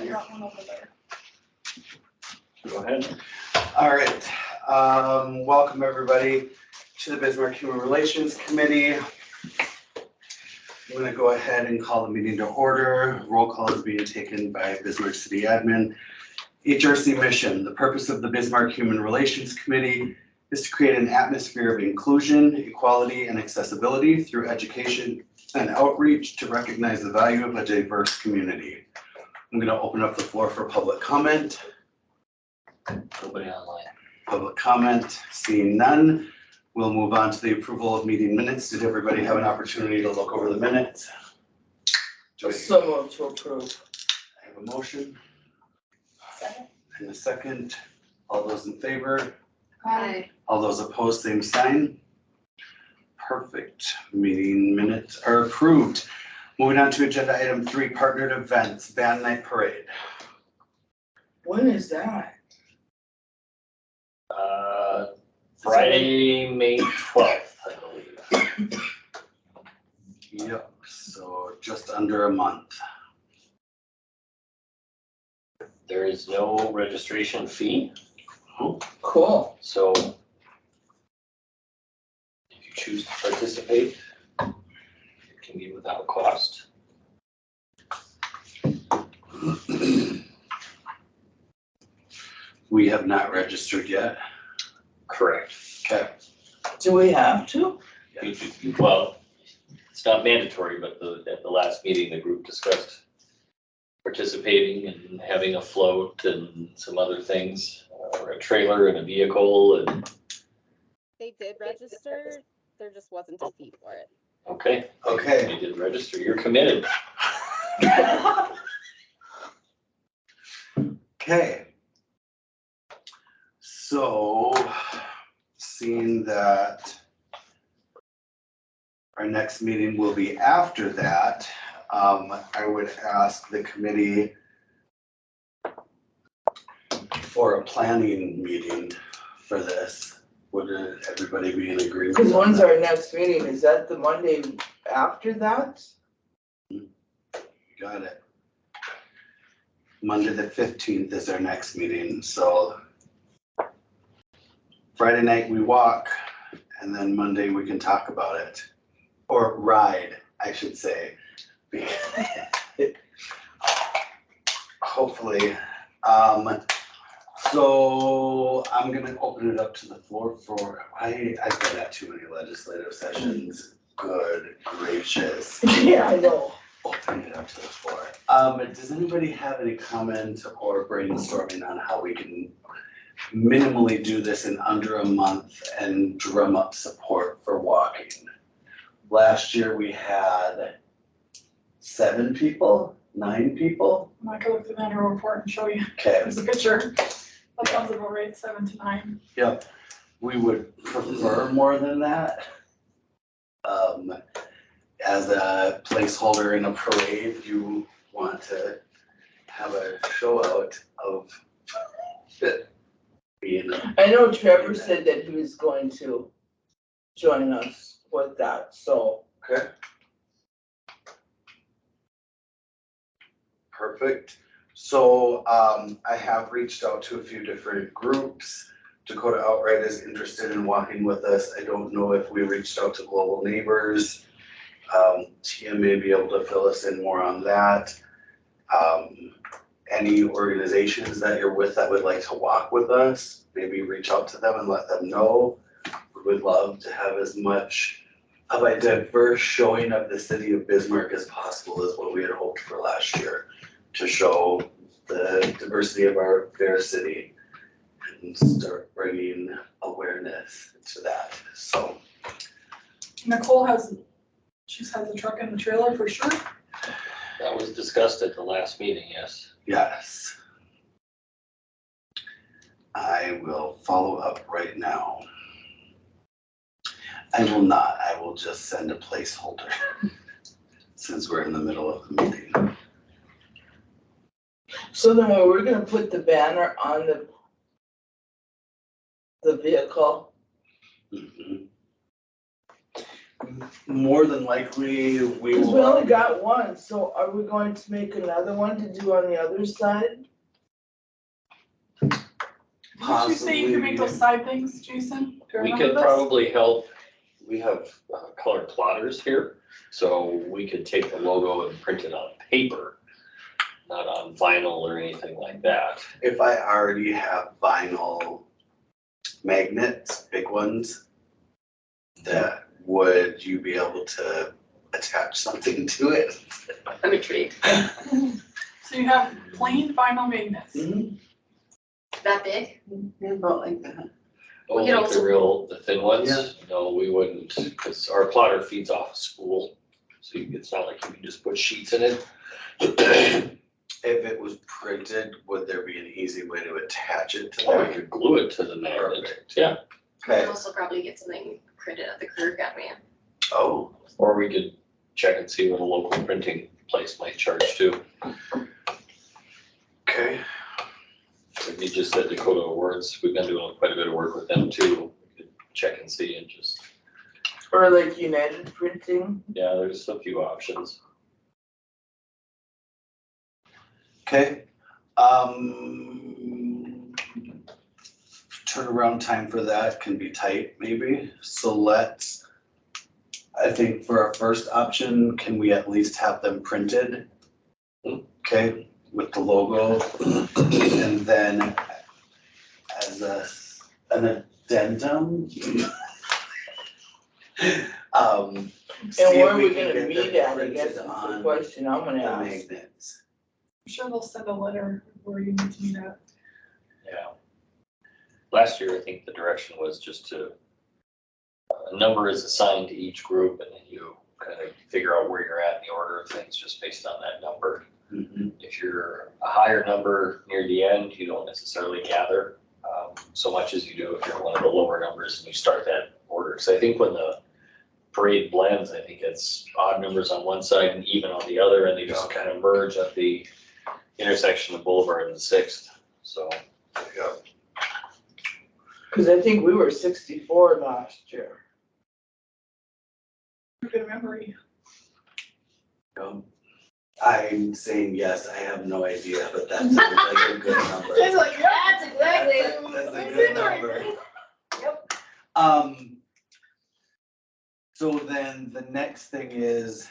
I got one over there. Go ahead. All right, welcome everybody to the Bismarck Human Relations Committee. I'm gonna go ahead and call the meeting to order. Roll call is being taken by Bismarck City Admin. HRC mission, the purpose of the Bismarck Human Relations Committee is to create an atmosphere of inclusion, equality, and accessibility through education and outreach to recognize the value of a diverse community. I'm gonna open up the floor for public comment. Nobody online. Public comment, seeing none, we'll move on to the approval of meeting minutes. Did everybody have an opportunity to look over the minutes? Do I So moved to approve. have a motion Second. and a second? All those in favor? Aye. All those opposed, same sign. Perfect. Meeting minutes are approved. Moving on to agenda item 3, partnered events, band night parade. When is that? Friday, May 12th, I believe. Yep, so just under a month. There is no registration fee, Cool. so if you choose to participate, it can be without cost. We have not registered yet. Correct. Okay. Do we have to? Well, it's not mandatory, but at the last meeting, the group discussed participating and having a float and some other things, or a trailer and a vehicle and, They did register, there just wasn't a fee for it. okay. Okay. You did register, you're committed. Okay. So, seeing that our next meeting will be after that, I would ask the committee for a planning meeting for this. Would everybody be in agreement? Because on when's that? our next meeting? Is that the Monday after that? Got it. Monday the 15th is our next meeting, so Friday night we walk, and then Monday we can talk about it. Or ride, I should say. Hopefully. So I'm gonna open it up to the floor for, I've been at too many legislative sessions. Good gracious. Yeah, I know. Open it up to the floor. Does anybody have any comment or brainstorming on how we can minimally do this in under a month and drum up support for walking? Last year we had 7 people, 9 people. I could look through the annual report and show you. Okay, There's a picture. That sounds about right, 7 to 9. yep. We would prefer more than that. As a placeholder in a parade, you want to have a show out of it being a, I know Trevor said that he was going to join us with that, so. okay. Perfect. So I have reached out to a few different groups. Dakota Outright is interested in walking with us. I don't know if we reached out to Global Neighbors. Tia may be able to fill us in more on that. Any organizations that you're with that would like to walk with us, maybe reach out to them and let them know. We would love to have as much of a diverse showing of the city of Bismarck as possible is what we had hoped for last year, to show the diversity of our fair city and start bringing awareness to that. So Nicole she has a truck and the trailer for sure. That was discussed at the last meeting, yes. yes. I will follow up right now. I will not, I will just send a placeholder since we're in the middle of the meeting. So then we're gonna put the banner on the vehicle. Mhm. more than likely, we Cause will. we only got one, so are we going to make another one to do on the other side? Did you say you could make those side things, Jason? Do I We remember could this? probably help, we have colored plotters here, so we could take the logo and print it on paper, not on vinyl or anything like that. If I already have vinyl magnets, big ones, that, would you be able to attach something to it? I'm intrigued. So you have plain vinyl magnets. That big? About like that. Oh, We could like the also- real, the thin ones? Yeah. No, we wouldn't, because our plotter feeds off a spool, so it's not like you can just put sheets in it. If it was printed, would there be an easy way to attach it to Or we that? could glue it to the magnet, Perfect. yeah, We Okay, could also probably get something printed at the Career Academy. oh, or we could check and see what a local printing place might charge too. okay, If you just said Dakota Words, we've been doing quite a bit of work with them too, we could check and see and just, Or like United Printing. yeah, there's a few options. okay. Turnaround time for that can be tight, maybe, so let's, I think for our first option, can we at least have them printed? Okay, with the logo, and then as an addendum. See And if where are we can gonna get meet them at, I printed guess is the on question I'm the gonna ask. magnets. I'm sure they'll send a letter where you need to meet at. Yeah. Last year, I think the direction was just to, a number is assigned to each group and then you kind of figure out where you're at in the order of things just based on that number. Mhm. If you're a higher number near the end, you don't necessarily gather so much as you do if you're one of the lower numbers and you start that order. So I think when the parade blends, I think it's odd numbers on one side and even on the other, and they just kind of merge at the intersection of Boulevard and Sixth, so. Yeah. Cause I think we were 64 last year. Good memory. I'm saying yes, I have no idea, but that sounds like a good number. It's like, yeah. That's exactly. That's a good number. Yep. So then the next thing is,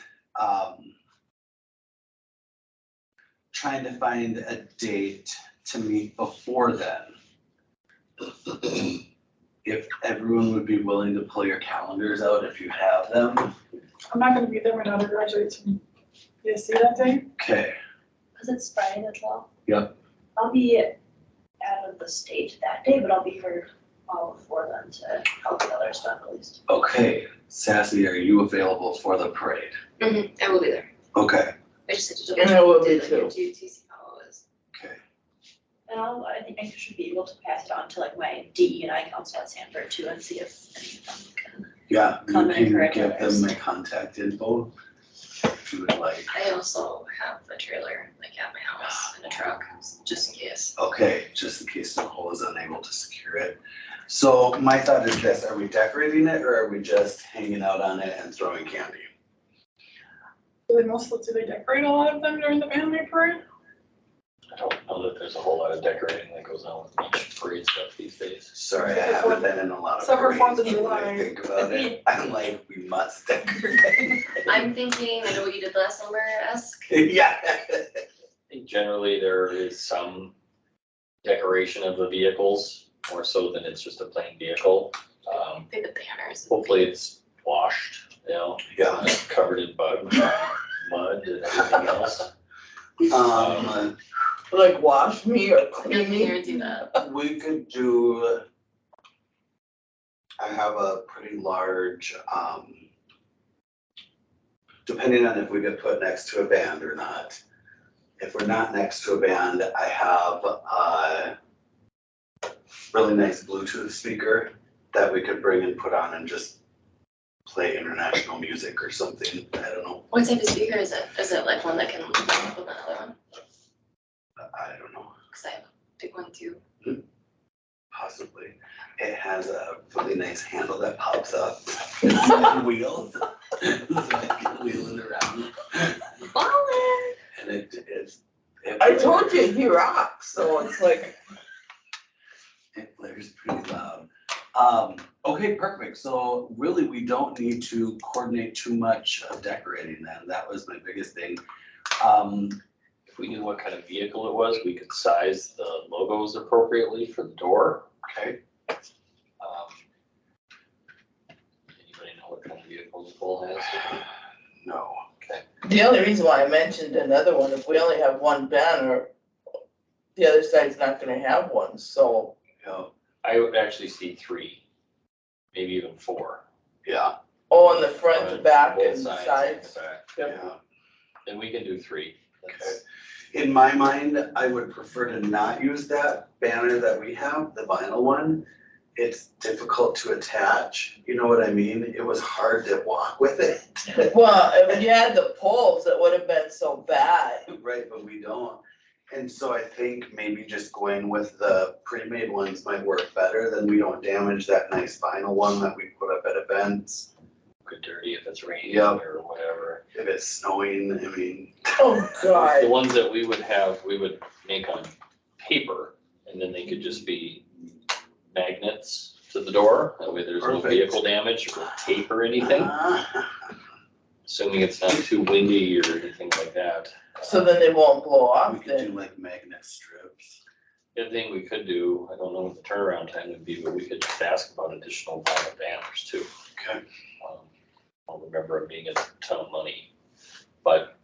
trying to find a date to meet before then. If everyone would be willing to pull your calendars out if you have them, I'm not gonna be there when daughter graduates from BSC that day. okay, Because it's Friday the 12th. Yep. I'll be out of the state that day, but I'll be here all before then to help the other stuff at least. okay, Sassy, are you available for the parade? Mm-hmm, I will be there. Okay, I just had to double And check. I will the be date, too. like, to see how it was. okay, And I think I should be able to pass it on to like my DE&I council at Sanford too and see if any of them can. yeah, you Come and can correct give them others. my contact info. If you would like, I also have a trailer like at my house and a truck, just in case. okay, just in case Nicole is unable to secure it. So my thought is this, are we decorating it or are we just hanging out on it and throwing candy? Do they decorate a lot of them during the family parade? I don't know that there's a whole lot of decorating that goes on with beach parade stuff these days. Sorry, I haven't been in a lot of So for parades, 4th of but when I July. think about it, I'm like, we must decorate. I'm thinking, I know what you did last summer-esque. Yeah. I think generally there is some decoration of the vehicles, more so than it's just a plain vehicle. I think the banners. Hopefully it's washed, Yeah. not covered in bugs, mud and everything else. Like wash me or I'm gonna clean be here me. and do that. We could do, I have a pretty large, depending on if we get put next to a band or not. If we're not next to a band, I have a really nice Bluetooth speaker that we could bring and put on and just play international music or something. I don't know. What type of speaker is it? Is it like one that can link up with another one? I don't know, Cause I have a big one too. possibly. It has a really nice handle that pops up. It's got wheels. So I can wheel it around. Ballin'. And it's. I told you he rocks, so it's like, It blares pretty loud. Okay, perfect. So really, we don't need to coordinate too much of decorating then. That was my biggest thing. If we knew what kind of vehicle it was, we could size the logos appropriately for the door. Okay, Anybody know what kind of vehicle the pole has? no. the only reason why I mentioned another one, if we only have one banner, the other side's not gonna have one, so. Yeah, I would actually see 3, maybe even 4. yeah, Oh, in the front, the back, Both and sides sides. and the back. Yep. yeah. And we can do 3. That's- In my mind, I would prefer to not use that banner that we have, the vinyl one. It's difficult to attach, you know what I mean? It was hard to walk with it. Well, if you had the poles, it would have been so bad. Right, but we don't. And so I think maybe just going with the pre-made ones might work better, then we don't damage that nice vinyl one that we put up at events. Good dirty if it's raining Yep. or whatever. If it's snowing, I mean, Oh, The God. ones that we would have, we would make on paper, and then they could just be magnets to the door. That way there's no Perfect. vehicle damage or tape or anything, assuming it's not too windy or anything like that. So then they won't blow We off could do then. like magnet strips. The other thing we could do, I don't know what the turnaround time would be, but we could just ask about additional vinyl banners too. Okay. I don't remember it being a ton of money, but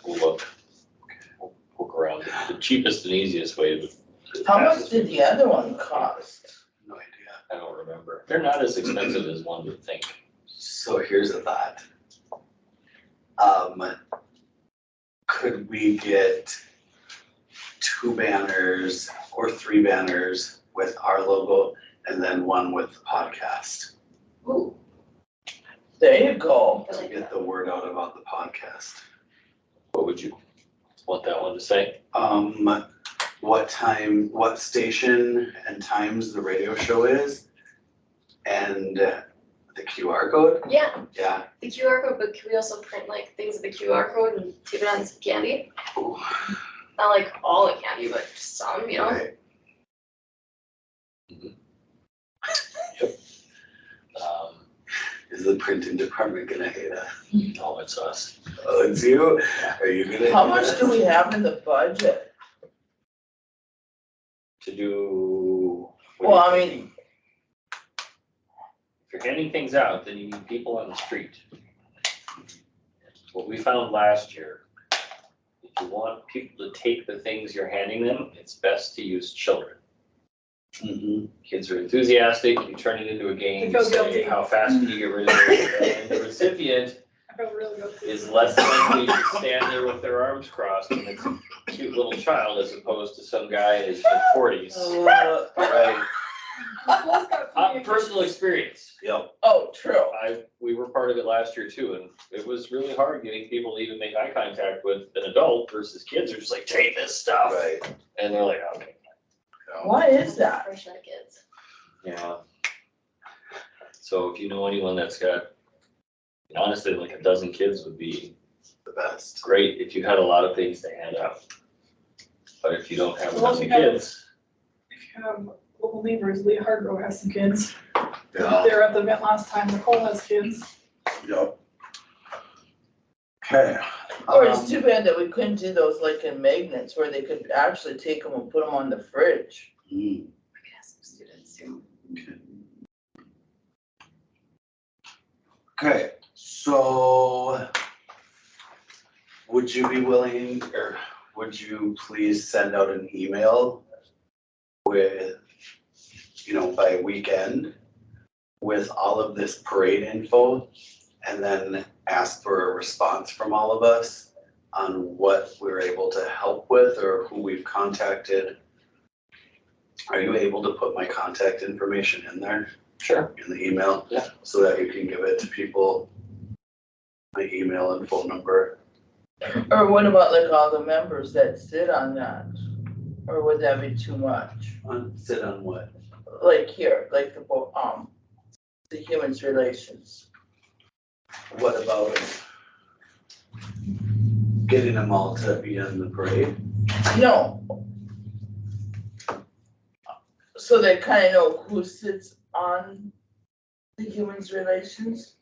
we'll look. We'll look around. The cheapest and easiest way to. How much did the other one cost? No idea. I don't remember. They're not as expensive as one would think. So here's a thought. Could we get 2 banners or 3 banners with our logo and then one with the podcast? Ooh, There you go. I To like get that. the word out about the podcast. What would you want that one to say? What time, what station and times the radio show is, and the QR code, Yeah, yeah. the QR code, but can we also print like things of the QR code and tape it on some candy? Ooh, Not like all the candy, but just some, you know? right. Is the printing department gonna hate us? No, it's us. Oh, it's you? Are you gonna? How hate much us? do we have in the budget? To do. what Well, do you I think? mean, If you're handing things out, then you need people on the street. What we found last year, if you want people to take the things you're handing them, it's best to use children. Mhm. Kids are enthusiastic, you turn it into a game, They you feel say, guilty. how fast can you get rid of it? And the recipient I feel really good. is less likely to stand there with their arms crossed and it's a cute little child as opposed to some guy in his mid-40s. Right. Personal experience. Yep, oh, true. We were part of it last year too, and it was really hard getting people to even make eye contact with an adult versus kids are just like, take this stuff. right. And they're like, okay. Why is that? Fresh ed kids. Yeah. So if you know anyone that's got, honestly, like a dozen kids would be The best. great if you had a lot of things to hand out. But if you don't have a Well, dozen you have- kids, If you have local neighbors, Lee Hardgrove has some kids. Yeah, They were at the event last time, Nicole has kids. yep. Okay. Or it's too bad that we couldn't do those like in magnets where they could actually take them and put them on the fridge. Mm, I could ask some students too. okay, so would you be willing, or would you please send out an email with, by weekend with all of this parade info and then ask for a response from all of us on what we're able to help with or who we've contacted? Are you able to put my contact information in there, sure. in the email? Yeah. So that you can give it to people, my email and phone number? Or what about like all the members that sit on that? Or would that be too much? Sit on what? like here, like the Human Relations. What about getting them all to be in the parade? No. So they kind of know who sits on the Human Relations?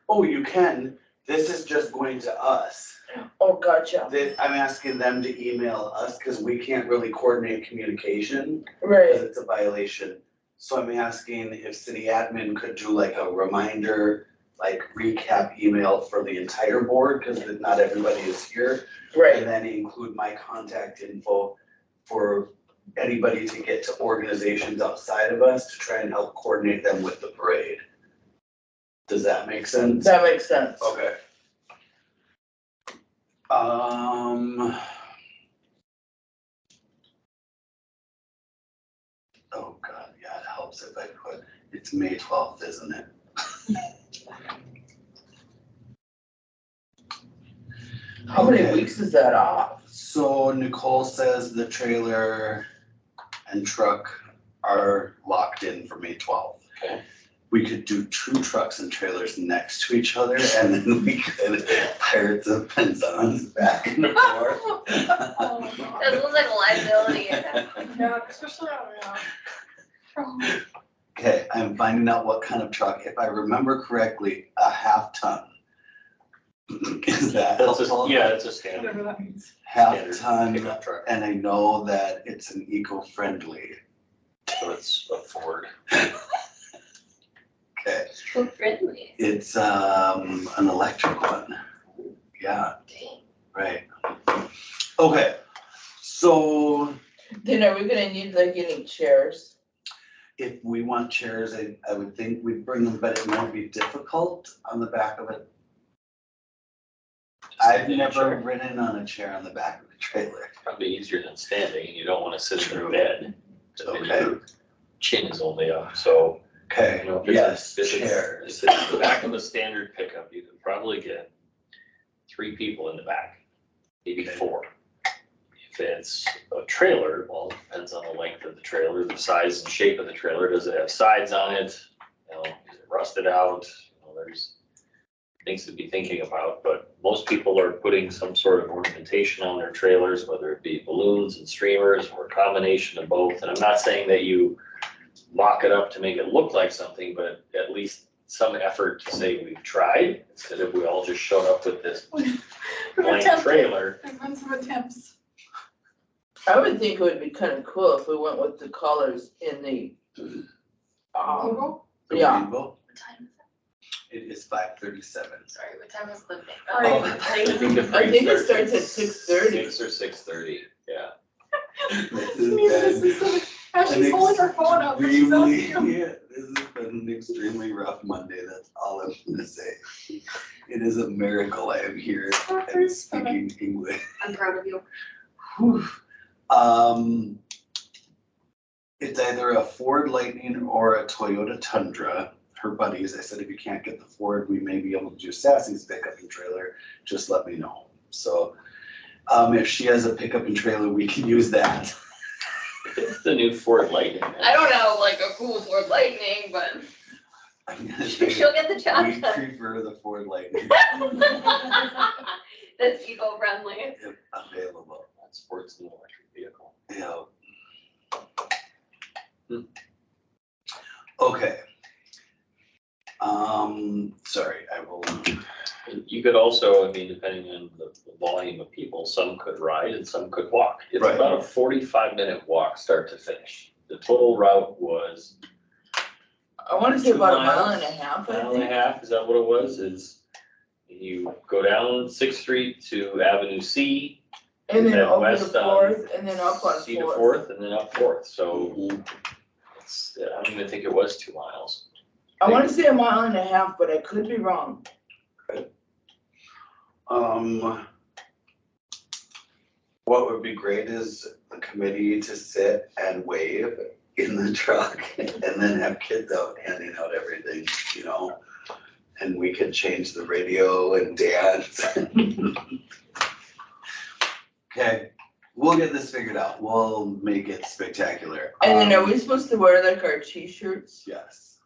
Oh, you can. This is just going to us. Oh, gotcha. I'm asking them to email us because we can't really coordinate communication because Right, it's a violation. So I'm asking if city admin could do like a reminder, like recap email for the entire board, because not everybody is here. right. And then include my contact info for anybody to get to organizations outside of us to try and help coordinate them with the parade. Does that make sense? That makes sense. Okay. Oh God, yeah, it helps if I put, it's May 12th, isn't it? How many Okay. weeks is that off? So Nicole says the trailer and truck are locked in for May 12th. Okay. We could do 2 trucks and trailers next to each other, and then we could Pirates of Penzance back and forth. Oh, my God. That looks like a liability. Yeah, especially on, yeah. Okay, I'm finding out what kind of truck. If I remember correctly, a 1/2 ton. Is that That's helpful? yeah, it's a standard, Whatever that means. 1/2 standard ton, pickup truck, and I know that it's an eco-friendly. so it's a Ford. Okay, So friendly. it's an electric one. Yeah, Dang. right. Okay, so Then are we gonna need like any chairs? if we want chairs, I would think we'd bring them, but it might be difficult on the back of it. I've never ridden on a chair on the back of a trailer. Probably easier than standing, you don't wanna sit in your bed. So then Okay. your chin is only up, so, Okay, you know, if it's, yes, if it's, chairs. if it's the back of a standard pickup, you can probably get 3 people in the back, maybe Okay. 4. If it's a trailer, well, it depends on the length of the trailer, the size and shape of the trailer, does it have sides on it? You know, is it rusted out? You know, there's things to be thinking about, but most people are putting some sort of ornamentation on their trailers, whether it be balloons and streamers or a combination of both. And I'm not saying that you mock it up to make it look like something, but at least some effort to say we've tried, instead of we all just showed up with this We've blank attempted. trailer. There's been some attempts. I would think it would be kind of cool if we went with the colors in the, Logo? The yeah. rainbow, What time is it is 5:37. it? Sorry, what time is the thing? Oh. I think the I think it parade starts at at 6:30. 6 or 6:30, yeah. This You need has this been specific- As she's holding her phone up, but she's extremely, asking you. yeah, this has been an extremely rough Monday, that's all I'm gonna say. It is a miracle I am here and speaking English. I'm proud of you. Whew. It's either a Ford Lightning or a Toyota Tundra. Her buddies, I said, if you can't get the Ford, we may be able to do Sassy's pickup and trailer, just let me know. So, if she has a pickup and trailer, we can use that. It's the new Ford Lightning. I don't know, like a cool Ford Lightning, but I'm gonna say she'll get the job we done. prefer the Ford Lightning That's eco-friendly. if available. That's Ford's new electric vehicle. Yeah. Okay. Sorry, I will. You could also, I mean, depending on the volume of people, some could ride and some could walk. It's Right. about a 45-minute walk, start to finish. The total route was I wanna say 2 about a miles, mile and a half, I mile and a think. half, is that what it was? Is you go down 6th Street to Avenue C. And then head over to west on Fourth, and then up on C to Fourth. 4th, and then up 4th, so it's, I don't even think it was 2 miles. I wanna say a mile and a half, but I could be wrong. What would be great is the committee to sit and wave in the truck and then have kids out handing out everything, you know? And we could change the radio and dance. Okay, We'll get this figured out. We'll make it spectacular. And then are we supposed to wear like our t-shirts? Yes.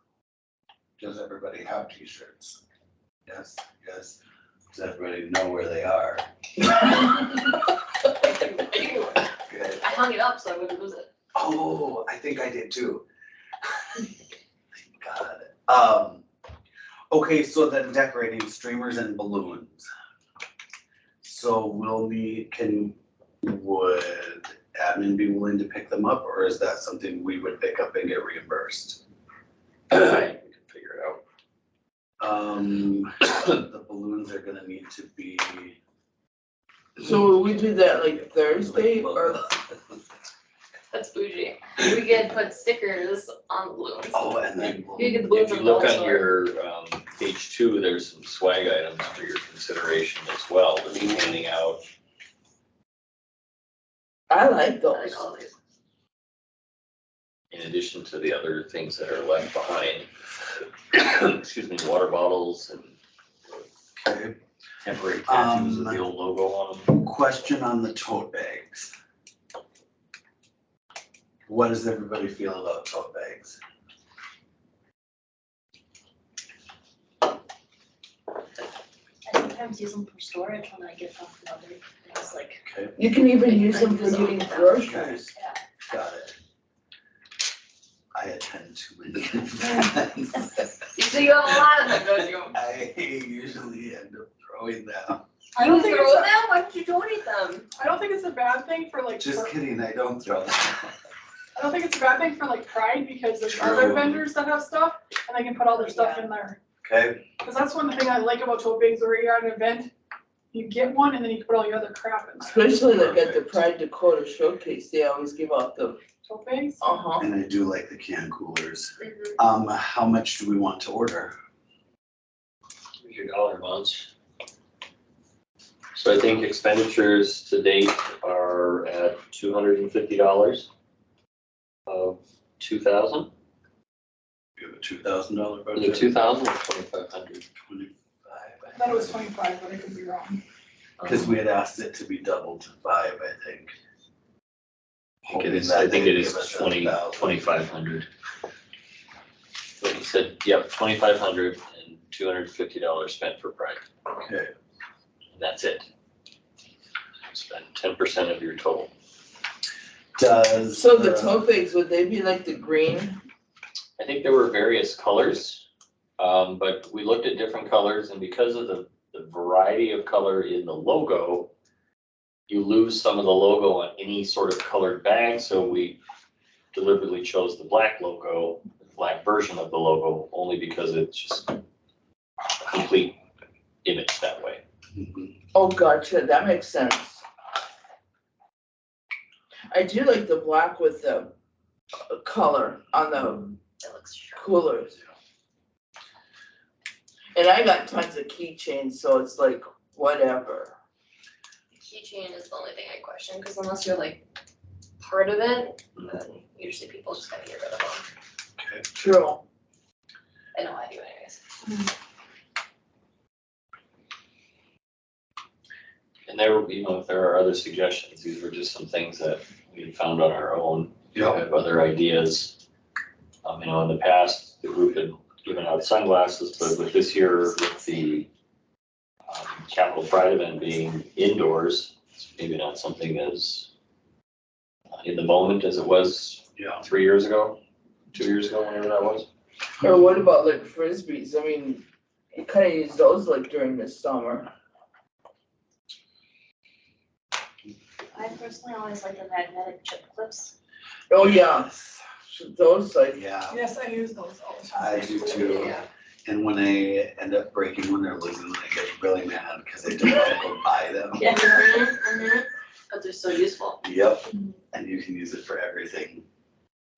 Does everybody have t-shirts? Yes, yes. Does everybody know where they are? Good. I hung it up so I wouldn't lose it. Oh, I think I did too. Thank God. Okay, so then decorating streamers and balloons. So we'll need, would admin be willing to pick them up, or is that something we would pick up and get reimbursed? We can figure it out. The balloons are gonna need to be. So will we do that like Thursday or? That's bougie. We could put stickers on the balloons. Oh, and then. You get the balloons If you on the look dollar on store. your page 2, there's some swag items for your consideration as well, that we're handing out. I like I like those. all these. In addition to the other things that are left behind. Excuse me, water bottles and Okay, temporary tattoos with the old logo on them. question on the tote bags. What does everybody feel about tote bags? I sometimes use them for storage when I get them from other things, like, Okay, You can even use them for getting groceries. got it. I attend too many events. So you have a lot of them, don't you? I usually end up throwing them. I don't You think throw it's them? a, Why don't you donate them? I don't think it's a bad thing for like, Just kidding, I don't throw them. I don't think it's a bad thing for like Pride, because there's other True. vendors that have stuff, and they can put all their stuff in there. Okay, Cause that's one thing I like about tote bags, where you're at an event, you get one and then you can put all your other crap in there. Especially like at the Pride Dakota Showcase, they always give out the, Tote bags? uh-huh. and I do like the can coolers. Mhm. How much do we want to order? Here's your dollar amounts. So I think expenditures to date are at $250 of 2,000. You have a $2,000 Is budget? it 2,000 or 2,500? 25. I thought it was 25, but I could be wrong. Because we had asked it to be doubled to 5, I think. I think it is, Hoping I think that it they'd is give us 2,500. But he said, yep, 2,500 and $250 spent for Pride. Okay, And that's it. Spend 10% of your total. does. So the tote bags, would they be like the green? I think there were various colors, but we looked at different colors, and because of the variety of color in the logo, you lose some of the logo on any sort of colored bag, so we deliberately chose the black logo, the black version of the logo, only because it's just a complete image that way. Mhm. Oh, gotcha, that makes sense. I do like the black with the color on the That looks sharp. coolers. And I got tons of keychains, so it's like, whatever. The keychain is the only thing I question, because unless you're like part of it, then usually people just gotta get rid of them. True. I know I do anyways. And there, if there are other suggestions, these were just some things that we had found on our own. We have other ideas. In the past, the group had given out sunglasses, but with this year, with the Capital Pride event being indoors, it's maybe not something as in the moment as it was Yeah. 3 years ago, 2 years ago, whenever that was. Or what about like frisbees? I mean, you kinda use those like during the summer. I personally always like the magnetic chip clips. Oh, yeah, so those like, Yeah, Yes, I use those all the time. I do too. Yeah. And when I end up breaking when they're losing, I get really mad because I don't want to go buy them. Yeah. But they're so useful. Yep, and you can use it for everything.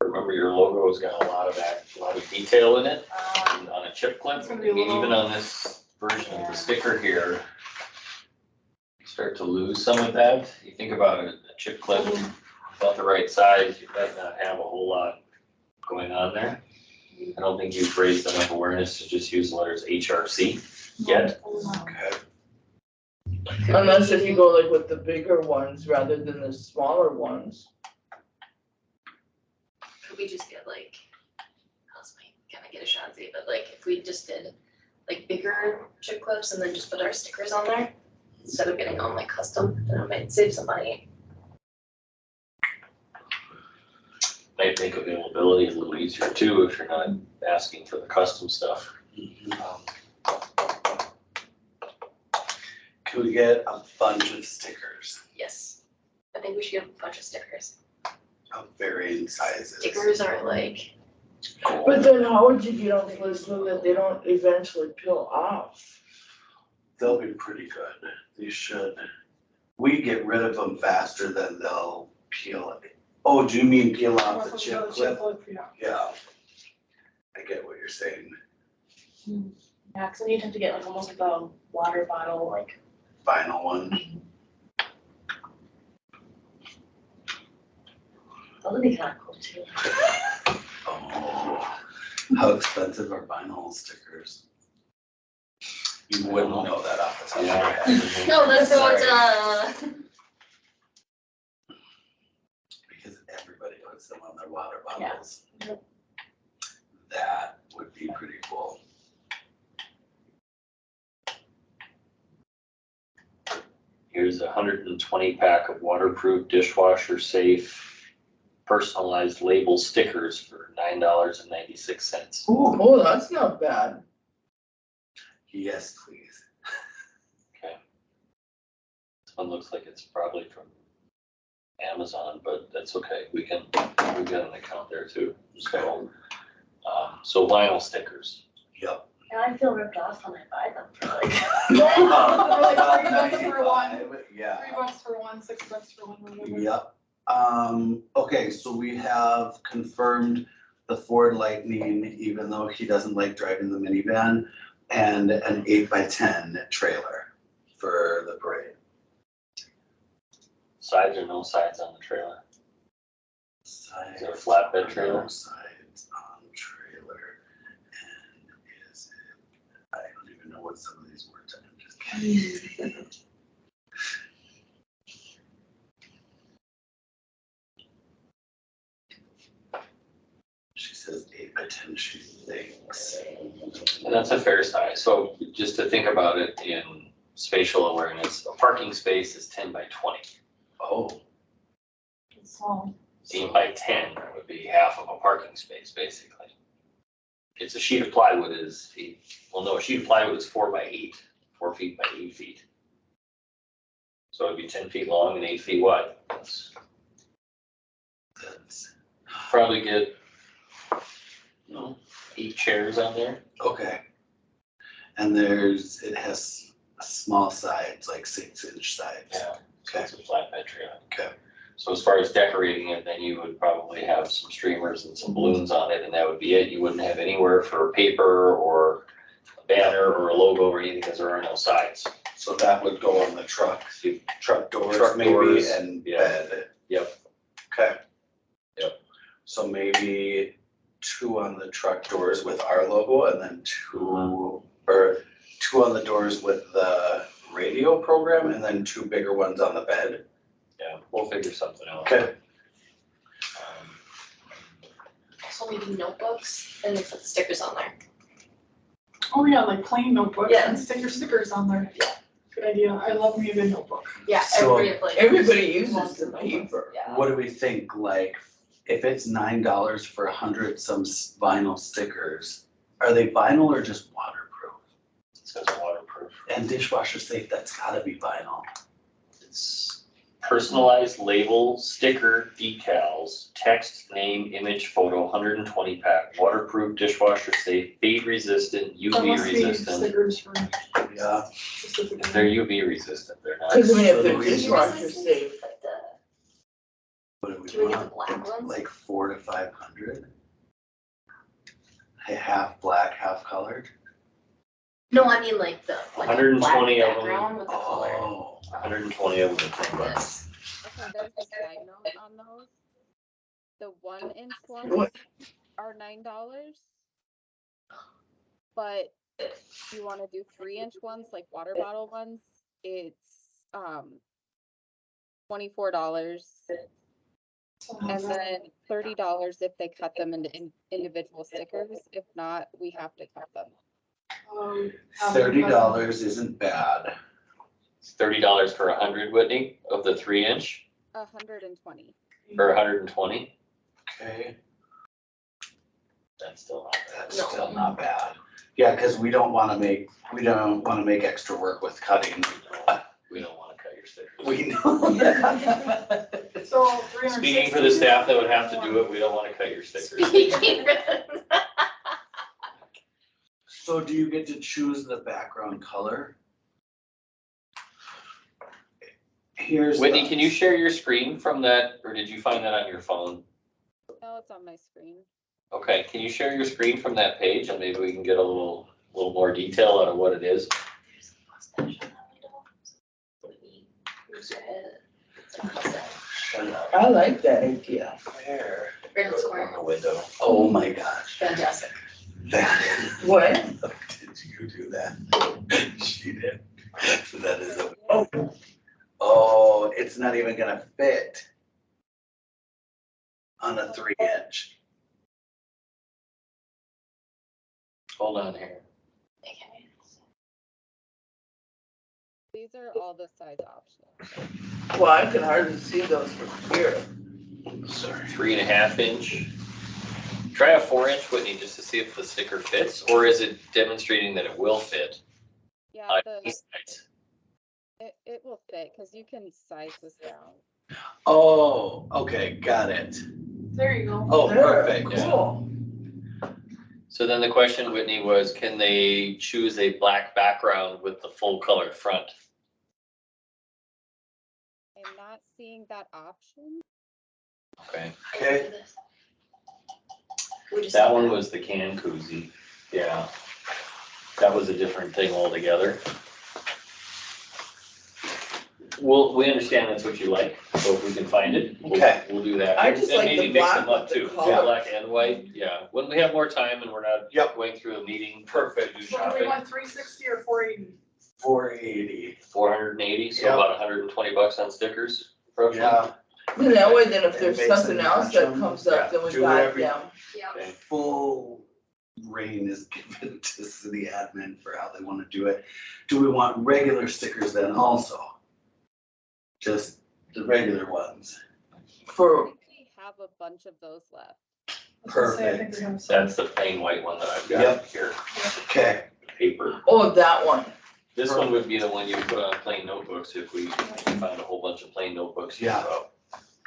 Remember, your logo's got a lot of detail in it. And on a chip clip, It's gonna be a little- even on this version of the sticker here, you start to lose some of that. You think about a chip clip, about the right size, you might not have a whole lot going on there. I don't think you've raised enough awareness to just use the letters HRC yet. Okay. Unless if you go like with the bigger ones rather than the smaller ones. Could we just get like, I was like, kind of get a Shanzi, but like if we just did like bigger chip clips and then just put our stickers on there instead of getting all like custom, then it might save some money. Might make availability a little easier too, if you're not asking for the custom stuff. Can we get a bunch of stickers Yes, I think we should get a bunch of stickers. of varying sizes? Stickers are like, But then how would you get on the list so that they don't eventually peel off? They'll be pretty good. They should. We get rid of them faster than they'll peel. Oh, do you mean peel off the chip clip? Yeah. Yeah. I get what you're saying. Yeah, cause then you'd have to get like almost like a water bottle, like. Vinyl one. Those would be kind of cool too. Oh, how expensive are vinyl stickers? You wouldn't know that off the top of your head. no, that's what, Because everybody puts them on their water Yeah. bottles. That would be pretty cool. Here's 120 pack of waterproof, dishwasher safe, personalized label stickers for $9.96. Oh, that's not bad. Yes, please. This one looks like it's probably from Amazon, but that's okay. We've got an account there too. So vinyl stickers. Yep. Now I feel ripped off when I buy them for like. Like $3 for one. Yeah. $3 for one, $6 for one, whatever. Yep. Okay, so we have confirmed the Ford Lightning, even though he doesn't like driving the minivan, and an 8x10 trailer for the parade. Sides or no sides on the trailer? Is it a flatbed trailer? No sides on trailer, and is it, I don't even know what some of these words are, I'm just kidding. She says 8x10, she thinks. And that's a fair size. So just to think about it in spatial awareness, a parking space is 10 by 20. Oh, It's small. 10 by 10 would be half of a parking space, basically. It's a sheet of plywood is, a sheet of plywood is 4 by 8, 4 feet by 8 feet. So it'd be 10 feet long and 8 feet wide. That's probably get, 8 chairs on there. okay. And it has small sides, like 6-inch sides. Yeah. So it's a flatbed trailer. Okay. So as far as decorating it, then you would probably have some streamers and some balloons on it, and that would be it. You wouldn't have anywhere for paper or a banner or a logo or anything because there are no sides. So that would go on the truck doors Truck maybe doors, and yeah. bed. Yep. Okay. Yep. So maybe 2 on the truck doors with our logo and then 2 on the doors with the radio program and then 2 bigger ones on the bed. Yeah, we'll figure something out. Okay. also maybe notebooks and then put the stickers on there. Oh yeah, like plain notebooks Yeah. and stick your stickers on there. Yeah. Good idea. I love me a good notebook. Yeah, So Everybody uses the paper. Yeah. What do we think, like, if it's $9 for 100 some vinyl stickers, are they vinyl or just waterproof? It says waterproof. And dishwasher safe, that's gotta be vinyl. It's personalized label, sticker, decals, text, name, image, photo, 120 pack, waterproof, dishwasher safe, fade resistant, That UV must be resistant. stickers for Yeah. specific. They're UV resistant, they're not. Cause I mean, if So the do we- dishwasher's safe, But What do Can we we get the want? black ones? Like 400 to 500? Half black, half colored? no, I mean like the, like a 120 black of them. background with the color. Oh, 120 of them at $10. This. Okay, there's a side note on those. The 1-inch ones What? are $9. But if you wanna do 3-inch ones, like water bottle ones, it's $24. And then $30 if they cut them into individual stickers. If not, we have to cut them. $30 isn't bad. It's $30 for 100, Whitney, of the 3-inch, 120. or 120? Okay, That's still not bad. that's still not bad. Yeah, because we don't wanna make extra work with cutting. We don't wanna cut your stickers. We know. So 360. Speaking for the staff that would have to do it, we don't wanna cut your stickers. Speaking for So do you get to choose the background color? Here's. Whitney, the- can you share your screen from that, or did you find that on your phone? No, it's on my screen. Okay, can you share your screen from that page, and maybe we can get a little more detail out of what it is? There's a mustache on that window. Maybe moves your head. It's a mustache. Shut up. I like that idea. Where? Right in the On square. the window. Oh my gosh. Fantastic. That, What? did you do that? She did. That is a, Oh, oh, it's not even gonna fit on a 3-inch. Hold on here. Okay. These are all the size options. well, I can hardly see those from here. Sorry. 3.5 inch. Try a 4-inch, Whitney, just to see if the sticker fits, or is it demonstrating that it will fit? Yeah, These sides. it will fit because you can size this down. Oh, okay, got it. There you go. Oh, There, perfect. Cool. So then the question, Whitney, was can they choose a black background with the full color front? I'm not seeing that option. Okay, Okay. We just that one was the can koozie, yeah. That was a different thing altogether. Well, we understand that's what you like, so if we can find it, Okay. we'll do that. I just And like the maybe mix black them up with the too, color. black and white, yeah. When we have more time and we're not Yep. going through a meeting. Perfect. To do So do we shopping, want 360 or 480? 480. 480, so Yep. about $120 on stickers, roughly. Yeah, And that way, then if And there's make something some else that match 'em. comes up, then we Do got every- them. Yeah. Okay. full reign is given to city admin for how they want to do it. Do we want regular stickers then also? Just the regular ones? For, I think we have a bunch of those left. I was gonna say, I think we have some. That's the plain white one that I've got Yep. here, Okay, paper. oh, that one. This one would be the one you put on plain notebooks if we found a whole bunch of plain notebooks. to Yeah. give out.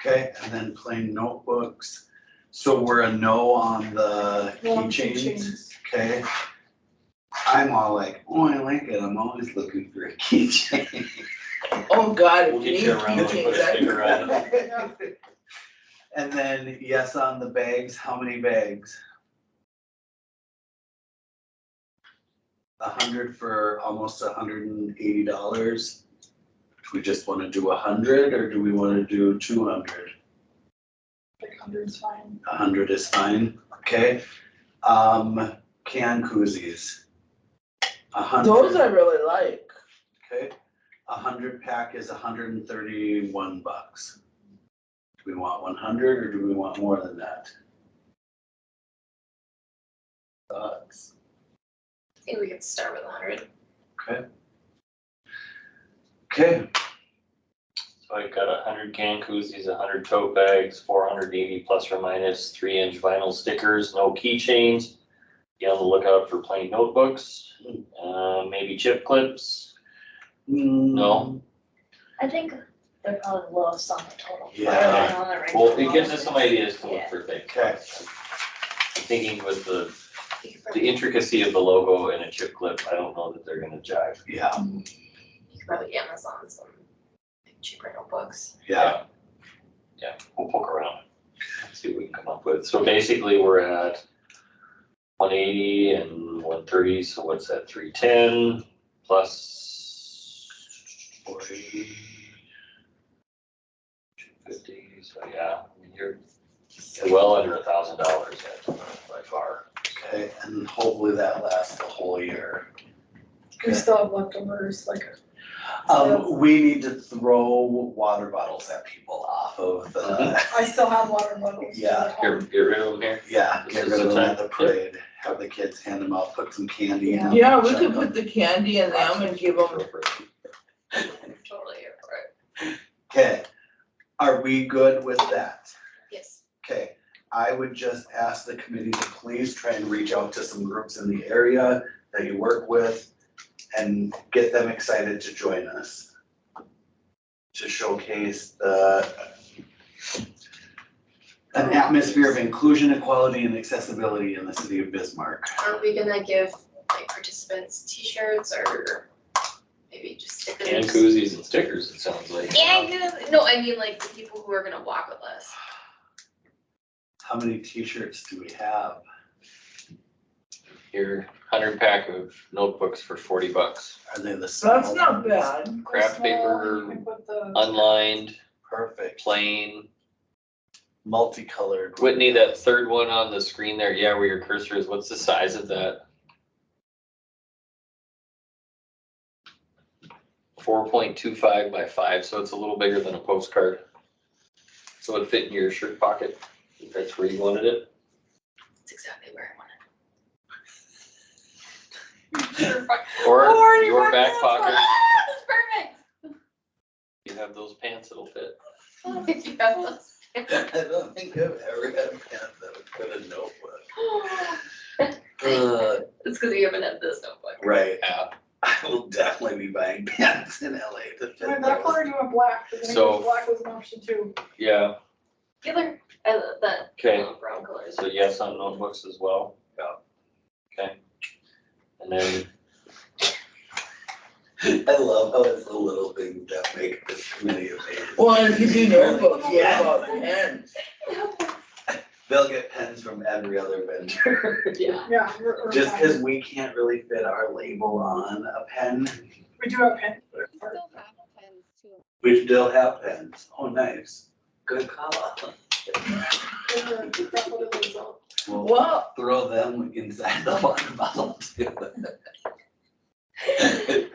okay, and then plain notebooks. So we're a no on the No on keychains, okay? I'm all like, oh, I like it, I'm always looking for a keychain. Oh, God, if We'll you get need you around and put a keychains, sticker on it. And then yes on the bags, how many bags? 100 for almost $180. Do we just want to do 100 or do we want to do 200? Like 100's fine. 100 is fine, okay? Can koozies. 100. those I really like. Okay, 100 pack is $131. Do we want 100 or do we want more than that? Thoughts? I think we could start with 100. Okay, So I've got 100 can koozies, 100 tote bags, 480 plus or minus 3-inch vinyl stickers, no keychains. Be on the lookout for plain notebooks, maybe chip clips. No. I think they're probably the lowest on the total. Yeah. On the right Well, now. it gives us some ideas to look for things. Okay. I'm thinking with the You could the probably, intricacy of the logo and a chip clip, I don't know that they're gonna jive. Yeah, you could probably Amazon some cheaper notebooks. yeah, Yeah, we'll poke around, see what we can come up with. So basically, we're at 180 and 130, so what's that, 310 plus 40. 250, so yeah, I mean, you're well under $1,000 by far. Okay, and hopefully that lasts the whole year. We still have leftovers, like We need to throw water bottles at people off of the, I still have water bottles. Yeah. Get rid of them here. yeah, get rid of them at the parade, have the kids hand them out, put some candy in them. Yeah, we could put the candy in them and give them, Totally here for it. Okay, are we good with that? Yes. Okay, I would just ask the committee to please try and reach out to some groups in the area that you work with and get them excited to join us. To showcase an atmosphere of inclusion, equality, and accessibility in the city of Bismarck. Are we gonna give like participants t-shirts or maybe just stickers? And koozies and stickers, it sounds like. Yeah, no, I mean like the people who are gonna walk with us. How many t-shirts do we have? Your 100 pack of notebooks for $40. Are they the small that's not ones? bad. Craft Small, paper, you can put the- unlined, Perfect, plain. multicolored. Whitney, that third one on the screen there, yeah, where your cursor is, what's the size of that? 4.25 by 5, so it's a little bigger than a postcard. So it'd fit in your shirt pocket, if that's where you wanted it. That's exactly where I want Or Or your back pants. pocket, That's perfect. you have those pants, it'll fit. If you have those. I don't think I've ever had a pen that would fit a notebook. It's because you haven't had this notebook. Right, Yeah. I will definitely be buying pens in LA to fit Wait, that those. color, do you want black? Because I So- think black was an option too. Yeah, The other, the okay, brown colors. so yes on notebooks as well? Yeah. Okay. And then, I love how it's the little things that make this committee amazing. Well, and if you do notebooks, what about pens? They'll get pens from every other vendor. Yeah. Yeah. Just because we can't really fit our label on a pen, We do have pen. We still have pens too. we still have pens. Oh, nice. Good call. We'll Well, throw them inside the water bottle too.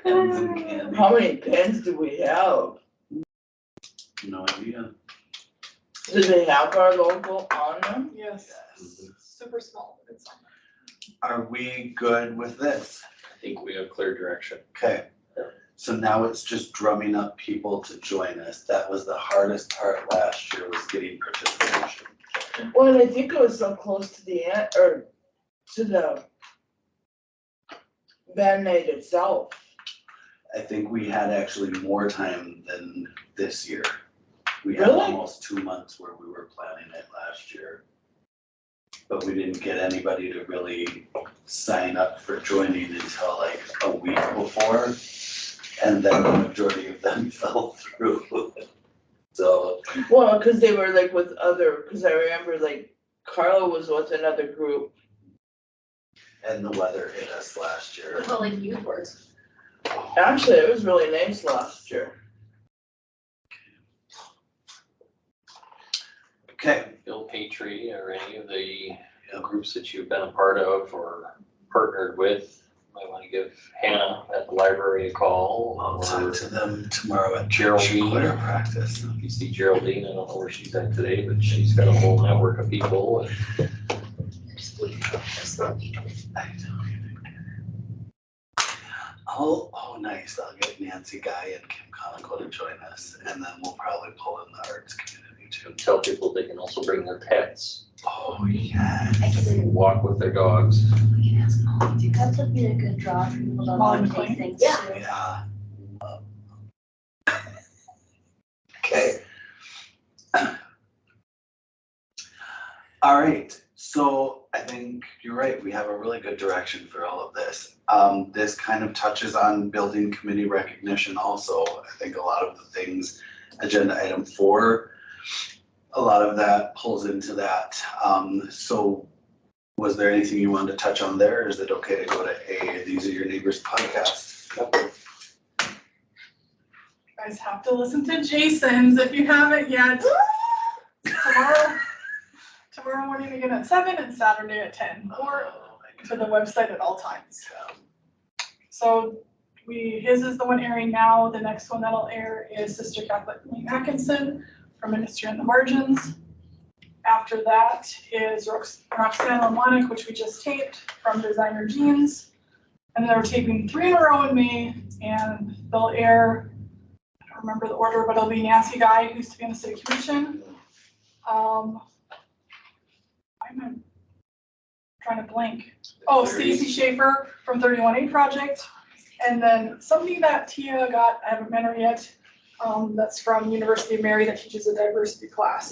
Pens and candy. how many pens do we have? No idea. Do they have our logo on them? Yes, super small, but it's on there. Are we good with this? I think we have clear direction. Okay, so now it's just drumming up people to join us. That was the hardest part last year, was getting participation. Well, and I think it was so close to the end, or to the band night itself. I think we had actually more time than this year. We had Really? almost 2 months where we were planning it last year. But we didn't get anybody to really sign up for joining until like a week before. And then the majority of them fell through. So, Well, cause they were like with other, cause I remember like Carla was with another group. and the weather hit us last year. What about like youth works? Actually, it was really nice last year. Okay, Bill Petrie or any of the groups that you've been a part of or partnered with, might want to give Hannah at the library a call. I'll Or talk to them tomorrow at Geraldine. choir practice. if you see Geraldine, I don't know where she's at today, but she's got a whole network of people. And Oh, nice. I'll get Nancy Guy and Kim Conoco to join us, and then we'll probably pull in the arts community too. tell people they can also bring their pets, Oh, yeah. I can, walk with their dogs. we can ask Molly to That would be a good draw for people to Molly want to McLean? take things Yeah. too. Yeah. Okay. All right, so I think you're right, we have a really good direction for all of this. This kind of touches on building committee recognition also. I think a lot of the things, agenda item 4, a lot of that pulls into that. So was there anything you wanted to touch on there? Or is it okay to go to A, These Are Your Neighbors podcast? You guys have to listen to Jason's if you haven't yet. Tomorrow morning again at 7 and Saturday at 10, or Oh, my to the website at all times. So his is the one airing now. The next one that'll air is Sister Kathleen Atkinson from Ministry on the Margins. After that is Roxanne Lamonic, which we just taped from Designer Jeans. And they're taping 3 in a row in May, and they'll air, I don't remember the order, but it'll be Nancy Guy, who used to be on the City Commission. I'm trying to blank. Oh, Stacy Schaefer from 31A Project. And then somebody that Tia got, I haven't met her yet, that's from University of Mary that teaches a diversity class.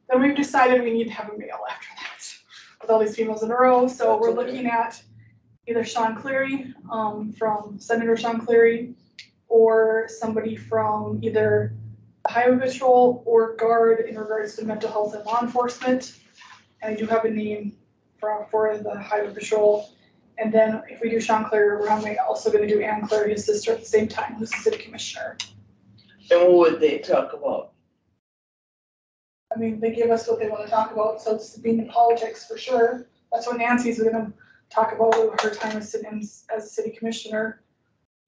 Then we've decided we need to have a male after that, with all these females in a row. So we're looking at either Sean Cleary, from Senator Sean Cleary, or somebody from either the Highway Patrol or Guard in regards to mental health and law enforcement. And I do have a name for the Highway Patrol. And then if we do Sean Cleary, we're also gonna do Ann Cleary, his sister, at the same time, who's the city commissioner. And what would they talk about? I mean, they give us what they wanna talk about, so it's being in politics for sure. That's what Nancy's gonna talk about, her time as a city commissioner,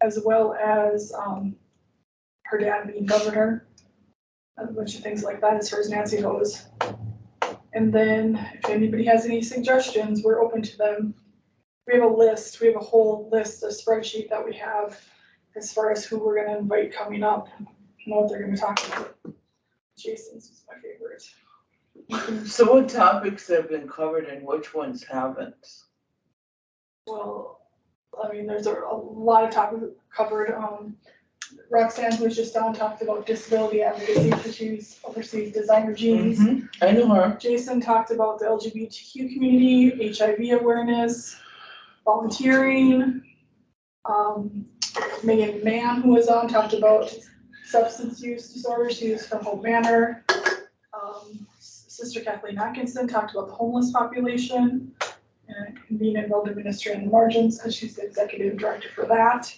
as well as, her dad being governor. A bunch of things like that as far as Nancy goes. And then if anybody has any suggestions, we're open to them. We have a list, we have a whole list, a spreadsheet that we have as far as who we're gonna invite coming up and what they're gonna talk about. Jason's is my favorite. So what topics have been covered and which ones haven't? Well, I mean, there's a lot of topics covered. Roxanne, who was just on, talked about disability advocacy, because she oversees Designer Jeans. I know her. Jason talked about the LGBTQ community, HIV awareness, volunteering. Megan Mann, who was on, talked about substance use disorders. She was from Hope Manor. Sister Kathleen Atkinson talked about the homeless population and being involved in Ministry on the Margins, because she's the executive director for that.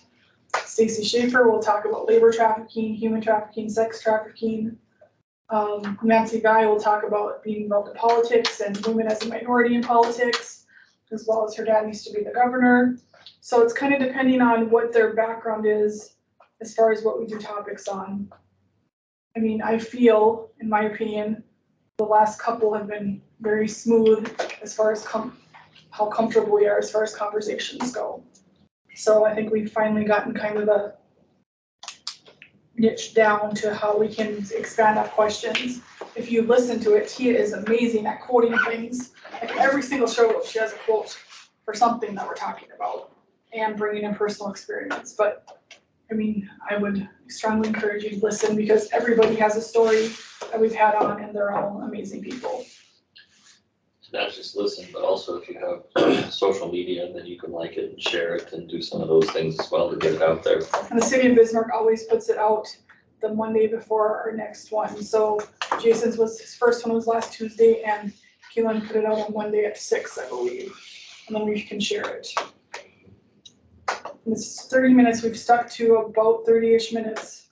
Stacy Schaefer will talk about labor trafficking, human trafficking, sex trafficking. Nancy Guy will talk about being involved in politics and women as a minority in politics, as well as her dad used to be the governor. So it's kind of depending on what their background is as far as what we do topics on. I mean, I feel, in my opinion, the last couple have been very smooth as far as how comfortable we are as far as conversations go. So I think we've finally gotten kind of a niche down to how we can expand our questions. If you listen to it, Tia is amazing at quoting things. Like every single show, she has a quote for something that we're talking about and bringing in personal experience. But I mean, I would strongly encourage you to listen, because everybody has a story that we've had on, and they're all amazing people. Not just listen, but also if you have social media, then you can like it and share it and do some of those things as well to get it out there. And the city of Bismarck always puts it out the Monday before our next one. So Jason's his first one was last Tuesday, and Keelan put it out on Monday at 6, I believe. And then we can share it. And it's 30 minutes. We've stuck to about 30-ish minutes.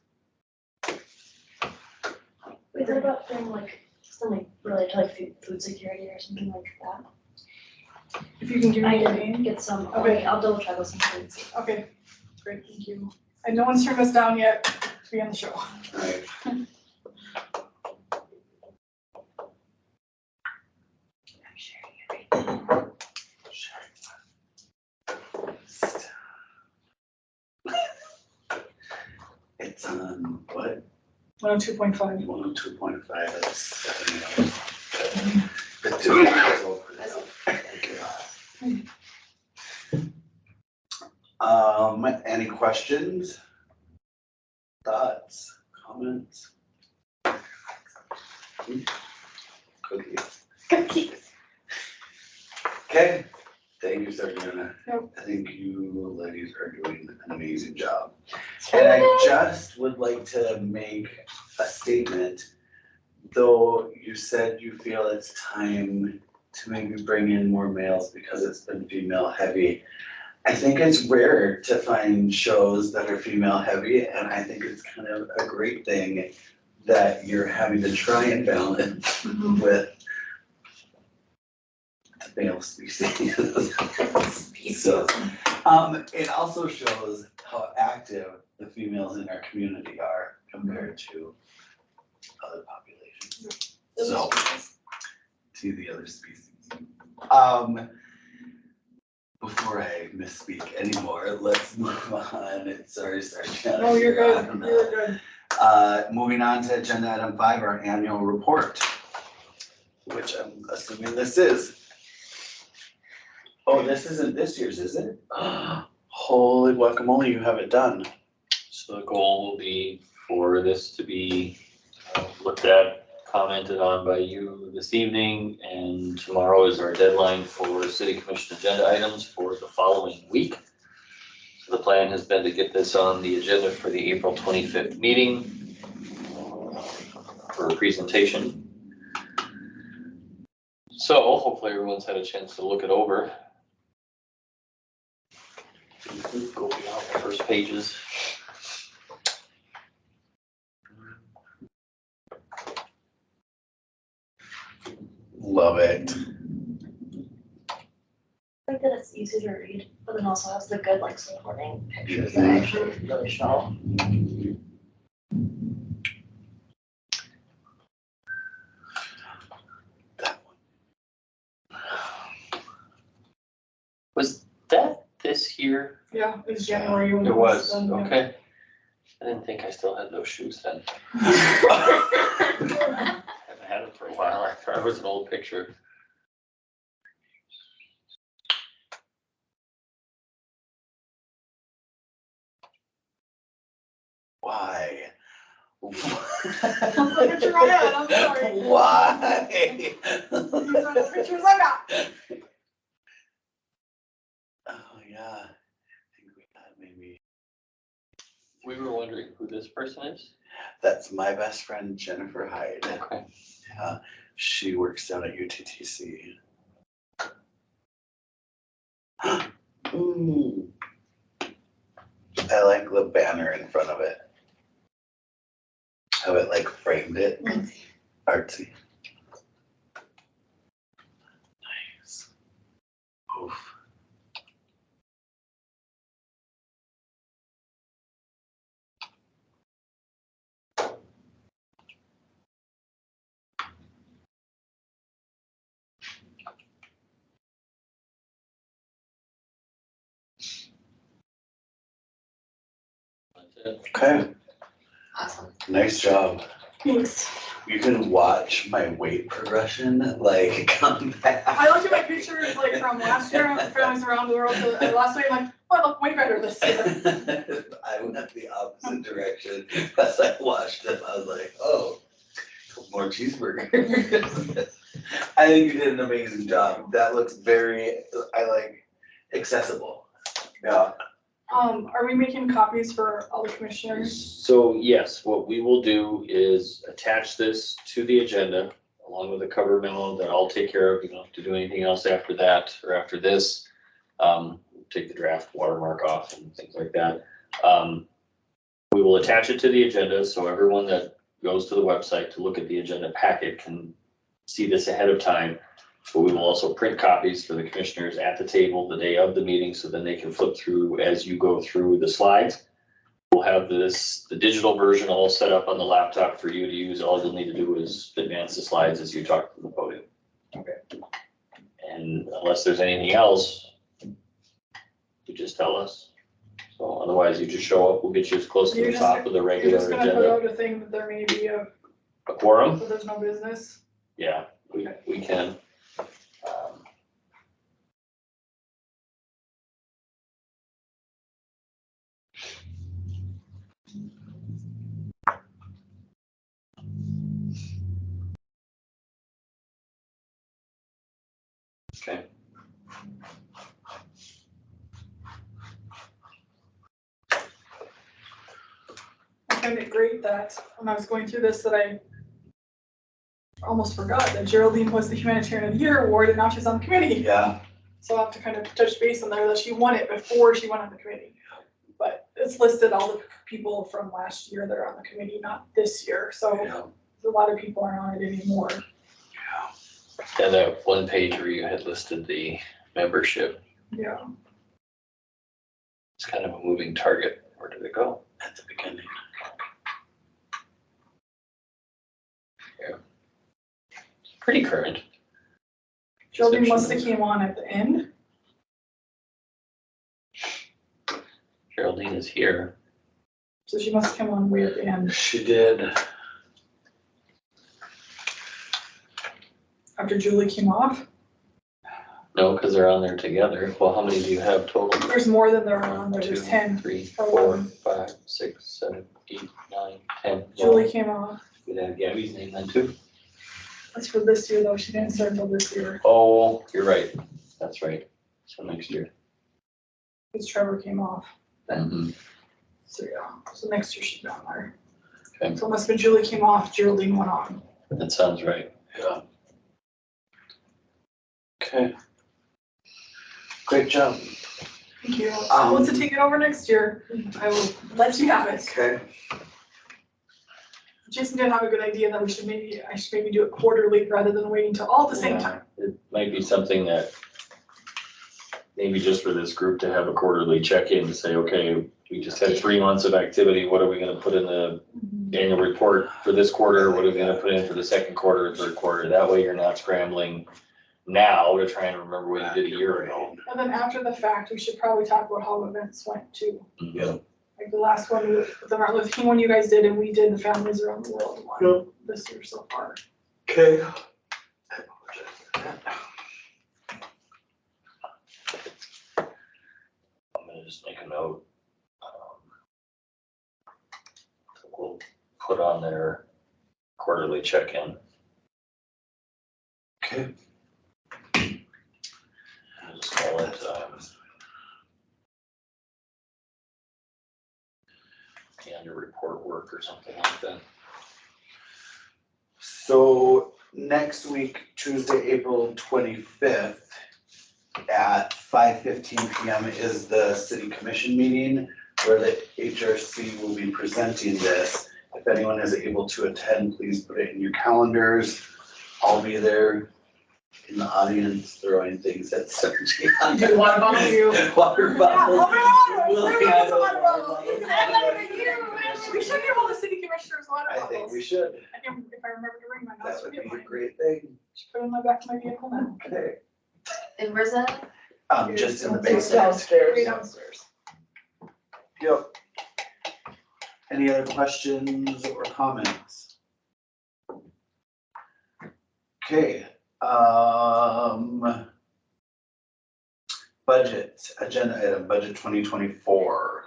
We thought about doing like something related to like food security or something like that. If you can give me I your can name. get some, Okay. I'll double check with some things. Okay, great, thank you. And no one's turned us down yet to be on the show. Right. It's on what? 102.5. 102.5. That's 7 a.m. The 2 hours over. Any questions? Thoughts? Comments? Cookies. Cookies. Okay, thank you, Serena. Yep. I think you ladies are doing an amazing job. And I just would like to make a statement, though you said you feel it's time to maybe bring in more males because it's been female heavy. I think it's rare to find shows that are female heavy, and I think it's kind of a great thing that you're having to try and balance with the male species. So, it also shows how active the females in our community are compared to other populations. So, to the other species. Before I misspeak anymore, let's move on. Sorry, Jenna. No, you're I good, don't know. you're good. Moving on to agenda item 5, our annual report, which I'm assuming this is. Oh, this isn't this year's, is it? Holy guacamole, you have it done. So the goal will be for this to be looked at, commented on by you this evening, and tomorrow is our deadline for city commission agenda items for the following week. So the plan has been to get this on the agenda for the April 25th meeting for a presentation. So hopefully everyone's had a chance to look it over. Go beyond the first pages. Love it. I think that it's easy to read, but then also has the good like supporting pictures that actually really show. That one. Was that this year? Yeah, it's January. when It was, done, yeah. okay. I didn't think I still had those shoes then. I haven't had them for a while. I thought it was an old picture. Why? That's the picture I had, I'm sorry. Why? These are the pictures I got. Oh, yeah. I think we got maybe. We were wondering who this person is? That's my best friend, Jennifer Hyde. Okay. Yeah, she works down at UTTC. Ooh. I like the banner in front of it. How it like framed it. Artsy. Nice. Oof. That's it. Okay, Awesome. nice job. Thanks. You can watch my weight progression like come back. I looked at my pictures like from last year, of families around the world, so last week, I'm like, oh, I look way better this year. I went the opposite direction as I watched it. I was like, oh, more cheeseburger. I think you did an amazing job. That looks very, I like, accessible. Yeah. Are we making copies for all the commissioners? So yes, what we will do is attach this to the agenda along with a cover memo that I'll take care of. You don't have to do anything else after that or after this. Take the draft watermark off and things like that. We will attach it to the agenda so everyone that goes to the website to look at the agenda packet can see this ahead of time. But we will also print copies for the commissioners at the table the day of the meeting, so then they can flip through as you go through the slides. We'll have the digital version all set up on the laptop for you to use. All you'll need to do is advance the slides as you talk from the podium. Okay. And unless there's anything else, you just tell us. So otherwise, you just show up, we'll get you as close to You're the just top of the You're regular just gonna put agenda. out a thing that there may be A quorum? but there's no business. Yeah, we can. Okay. I find it great that when I was going through this, that I almost forgot that Geraldine was the Humanitarian of the Year award and now she's on the committee. Yeah. So I'll have to kind of touch base on there that she won it before she went on the committee. But it's listed all the people from last year that are on the committee, not this year. So Yeah. a lot of people aren't on it anymore. And that one page where you had listed the membership. Yeah. It's kind of a moving target. Where did it go? At the beginning. Pretty current. Geraldine must have came on at the end. Geraldine is here. So she must have come on way at the end She did. after Julie came off. No, because they're on there together. Well, how many do you have total? There's more than there are on there. 2, There's 10. 3, or 4, 11. 5, 6, 7, 8, 9, 10. Julie came off. We'd have Gabby's name then too. That's for this year though. She didn't start until this year Oh, you're right. That's right. So next year. because Trevor came off. Mhm. So yeah, so next year she's down there. Okay. So it must have been Julie came off, Geraldine went on. That sounds right. Yeah. Okay. Great job. Thank you. I want to take it over next year. I will let you have it. Okay. Jason did have a good idea that I should maybe do it quarterly rather than waiting till all at the same Yeah. time. It might be something that maybe just for this group to have a quarterly check-in to say, okay, we just had 3 months of activity. What are we gonna put in the annual report for this quarter? What are we gonna put in for the second quarter, third quarter? That way you're not scrambling now to try and remember what you did a year ago. And then after the fact, we should probably talk about how events went too. Mhm. Like the last one with the Martin Luther King one you guys did, and we did the Families Around the World one this year so far. Okay. I'm gonna just make a note. We'll put on their quarterly check-in. Okay. I'll just call it, annual report work or something like that. So next week, Tuesday, April 25th at 5:15 PM is the city commission meeting where the HRC will be presenting this. If anyone is able to attend, please put it in your calendars. I'll be there in the audience throwing things at Sergi. Do you want to volunteer? Water bottles. We should give all the city commissioners water I think bottles. we should. If I remember to bring mine, I'll That would get be a mine. great thing. Should put it in my back of my vehicle now. Okay. And where's that? Just in the It's basement. downstairs. Way downstairs. Yep. Any other questions or comments? Okay, budget, agenda item, budget 2024.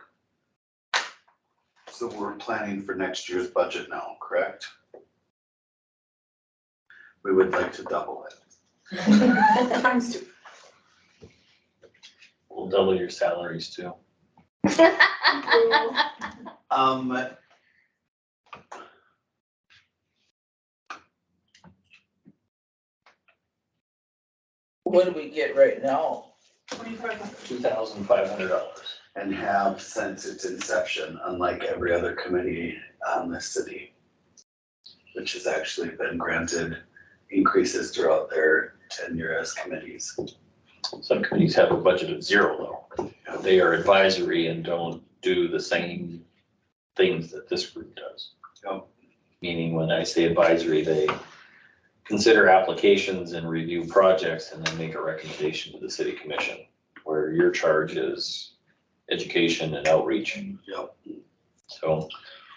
So we're planning for next year's budget now, correct? We would like to double it. Times 2. We'll double your salaries too. What do we get right now? 2,500. $2,500. And have since its inception, unlike every other committee on the city, which has actually been granted increases throughout their tenure as committees. Some committees have a budget of 0 though. They are advisory and don't do the same things that this group does. Yep. Meaning when I say advisory, they consider applications and review projects and then make a recommendation to the city commission, where your charge is education and outreach. Yep. So,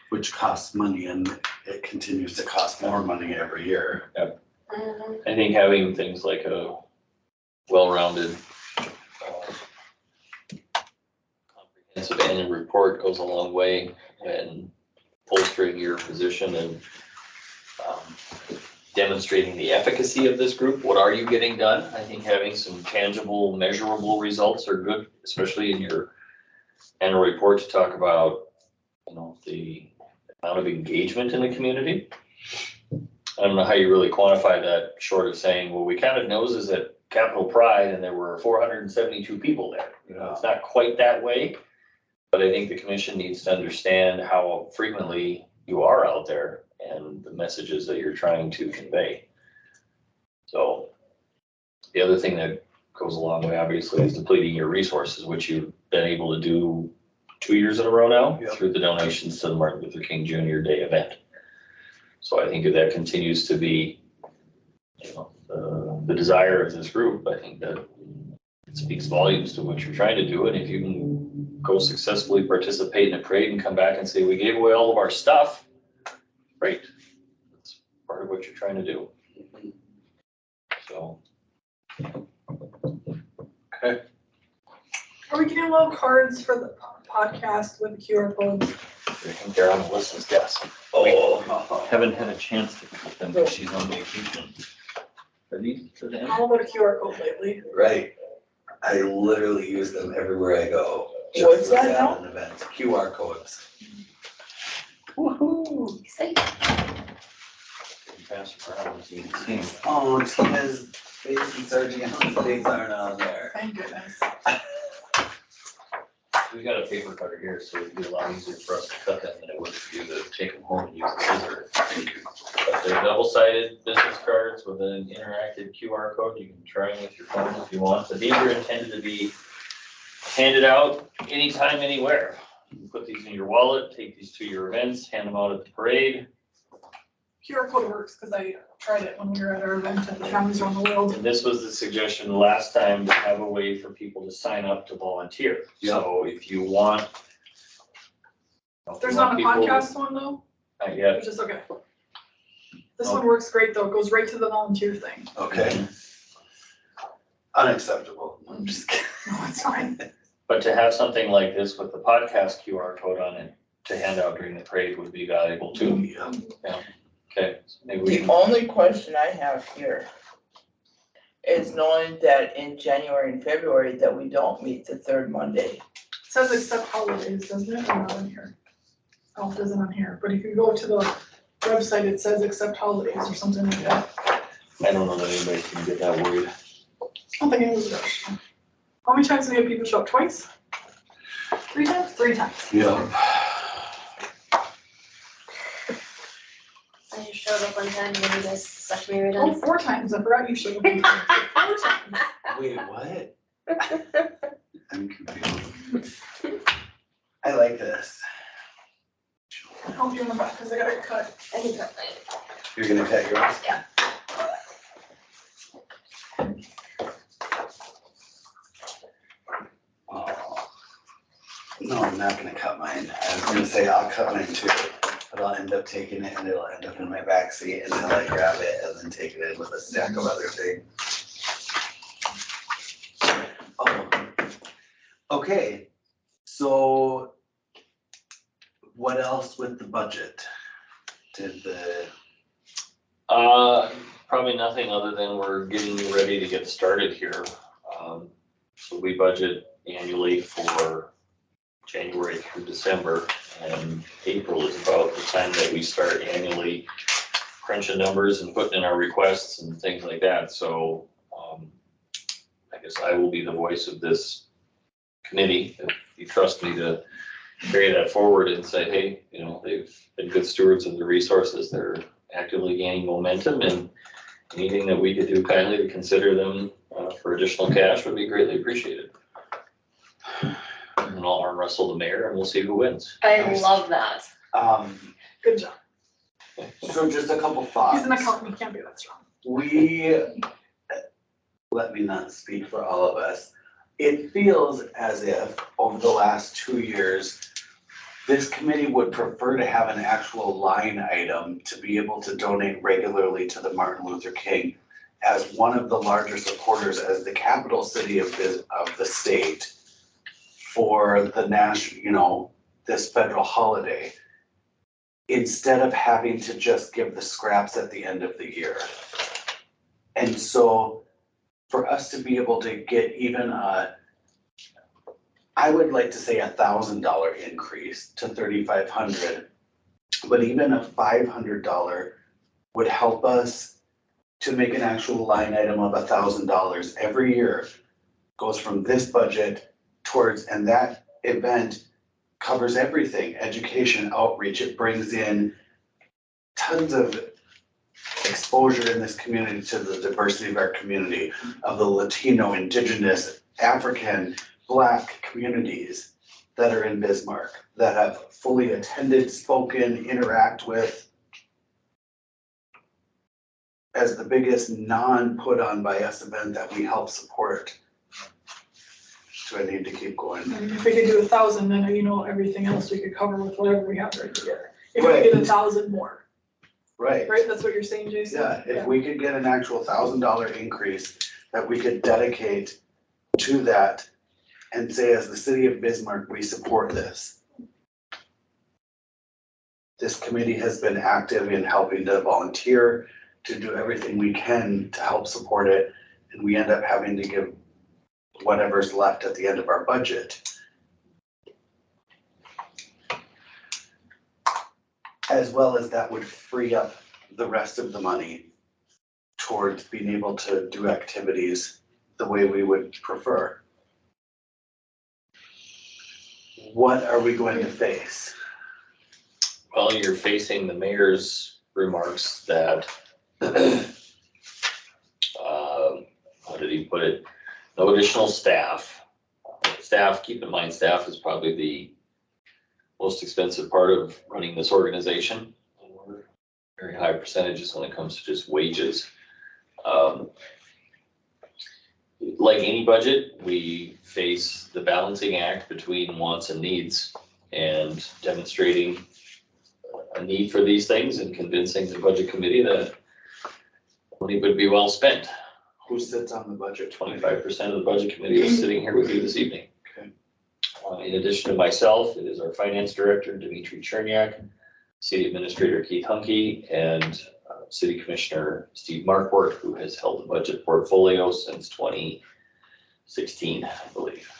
Which costs money and it continues to cost more money every year. I think having things like a well-rounded, comprehensive annual report goes a long way in bolstering your position and demonstrating the efficacy of this group. What are you getting done? I think having some tangible, measurable results are good, especially in your annual report to talk about, the amount of engagement in the community. I don't know how you really quantify that short of saying, well, we counted noses at Capitol Pride and there were 472 people there. It's not quite that way, but I think the commission needs to understand how frequently you are out there and the messages that you're trying to convey. So the other thing that goes a long way, obviously, is depleting your resources, which you've been able to do 2 years in a row now Yep. through the donations to the Martin Luther King Jr. Day event. So I think if that continues to be, you know, the desire of this group, I think that it speaks volumes to what you're trying to do. And if you can go successfully participate in a parade and come back and say, we gave away all of our stuff, great. That's part of what you're trying to do. So. Are we getting little cards for the podcast with the QR codes? I think they're on Melissa's desk. Oh. Haven't had a chance to put them because she's on vacation. Are these for them? All about a QR code lately. Right. I literally use them everywhere I go. What's just for that now? an event. QR codes. Woohoo. Exciting. Pass it around so you can see 'em. Oh, Tina's face and Sergeant Hunt's aren't on there. Thank goodness. We got a paper cutter here, so it'd be a lot easier for us to cut them than it would for you to take them home and use a scissor. But they're double-sided business cards with an interactive QR code. You can try them with your phone if you want, but these are intended to be handed out anytime, anywhere. You can put these in your wallet, take these to your events, hand them out at the parade. QR code works because I tried it when we were at our event at the Families Around the World. And this was the suggestion last time, to have a way for people to sign up to volunteer. So if you want. There's not a podcast one though, Not yet. which is okay. This one works great though. It goes right to the volunteer thing. Okay. Unacceptable. I'm just kidding. No, it's fine. But to have something like this with the podcast QR code on it to hand out during the parade would be valuable too. Yeah. Okay, so maybe we The can, only question I have here is knowing that in January and February that we don't meet the third Monday. It says except holidays, doesn't it? Or not on here? Oh, it isn't on here, but if you go to the website, it says except holidays or something like that. I don't know that anybody can get that worried. I don't think it was rushed. How many times do we have people show up? Twice? 3 times? 3 times. Yep. I just showed up one time when you guys sucked me right Oh, in. 4 times. I forgot you showed up. 4 times. Wait, what? I'm confused. I like this. I'll help you in the back because I got it cut. I can cut mine. You're gonna cut yours? Yeah. Oh. No, I'm not gonna cut mine. I was gonna say I'll cut mine too, but I'll end up taking it and it'll end up in my backseat until I grab it and then take it in with a stack of other things. Oh. Okay, so what else with the budget? Did the, Probably nothing other than we're getting you ready to get started here. So we budget annually for January through December, and April is about the time that we start annually crunching numbers and putting in our requests and things like that. So I guess I will be the voice of this committee, if you trust me to carry that forward and say, hey, you know, they've been good stewards of the resources. They're actively gaining momentum, and anything that we could do kindly to consider them for additional cash would be greatly appreciated. And I'll arm wrestle the mayor and we'll see who wins. I love that. Good job. so just a couple thoughts. He's an accountant. He can't be that strong. We, let me not speak for all of us. It feels as if over the last 2 years, this committee would prefer to have an actual line item to be able to donate regularly to the Martin Luther King as one of the larger supporters as the capital city of the state for the national, you know, this federal holiday, instead of having to just give the scraps at the end of the year. And so for us to be able to get even I would like to say $1,000 increase to 3,500, but even a $500 would help us to make an actual line item of $1,000 every year, goes from this budget towards, and that event covers everything, education, outreach. It brings in tons of exposure in this community to the diversity of our community, of the Latino, Indigenous, African, Black communities that are in Bismarck, that have fully attended, spoken, interact with, as the biggest non-put on by us event that we help support. Do I need to keep going? I mean, if we could do 1,000, then everything else we could cover with whatever we have right here. If we Right. get 1,000 more, Right. right? That's what you're saying, Jason? Yeah, if we could get an actual $1,000 increase that we could dedicate to that and say, as the city of Bismarck, we support this. This committee has been active in helping to volunteer, to do everything we can to help support it, and we end up having to give whatever's left at the end of our budget. As well as that would free up the rest of the money towards being able to do activities the way we would prefer. What are we going to face? Well, you're facing the mayor's remarks that, how did he put it? No additional staff. Staff, keep in mind, staff is probably the most expensive part of running this organization. We're very high percentages when it comes to just wages. Like any budget, we face the balancing act between wants and needs, and demonstrating a need for these things and convincing the budget committee that money would be well spent. Who sits on the budget? 25% of the budget committee is sitting here with you this evening. Okay. In addition to myself, it is our finance director, Dimitri Cherniak, city administrator, Keith Hunke, and city commissioner, Steve Markwart, who has held the budget portfolio since 2016, I believe.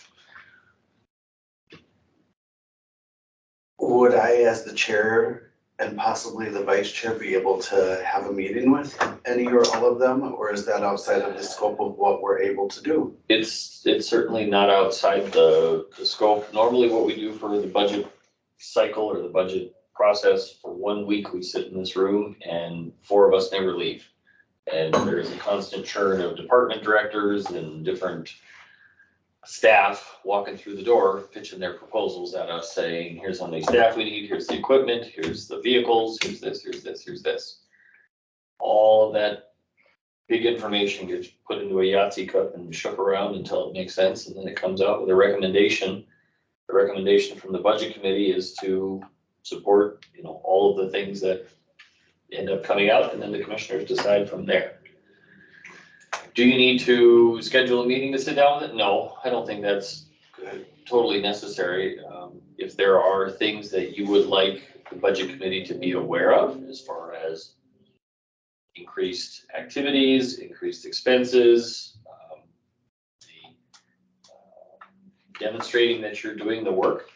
Would I, as the chair and possibly the vice chair, be able to have a meeting with any or all of them? Or is that outside of the scope of what we're able to do? It's certainly not outside the scope. Normally what we do for the budget cycle or the budget process, for 1 week, we sit in this room and 4 of us never leave. And there's a constant churn of department directors and different staff walking through the door, pitching their proposals at us, saying, here's how many staff we need, here's the equipment, here's the vehicles, here's this, here's this, here's this. All of that big information gets put into a Yahtzee cup and shook around until it makes sense, and then it comes out with a recommendation. The recommendation from the budget committee is to support, all of the things that end up coming out, and then the commissioners decide from there. Do you need to schedule a meeting to sit down with it? No, I don't think that's totally necessary. If there are things that you would like the budget committee to be aware of, as far as increased activities, increased expenses, demonstrating that you're doing the work,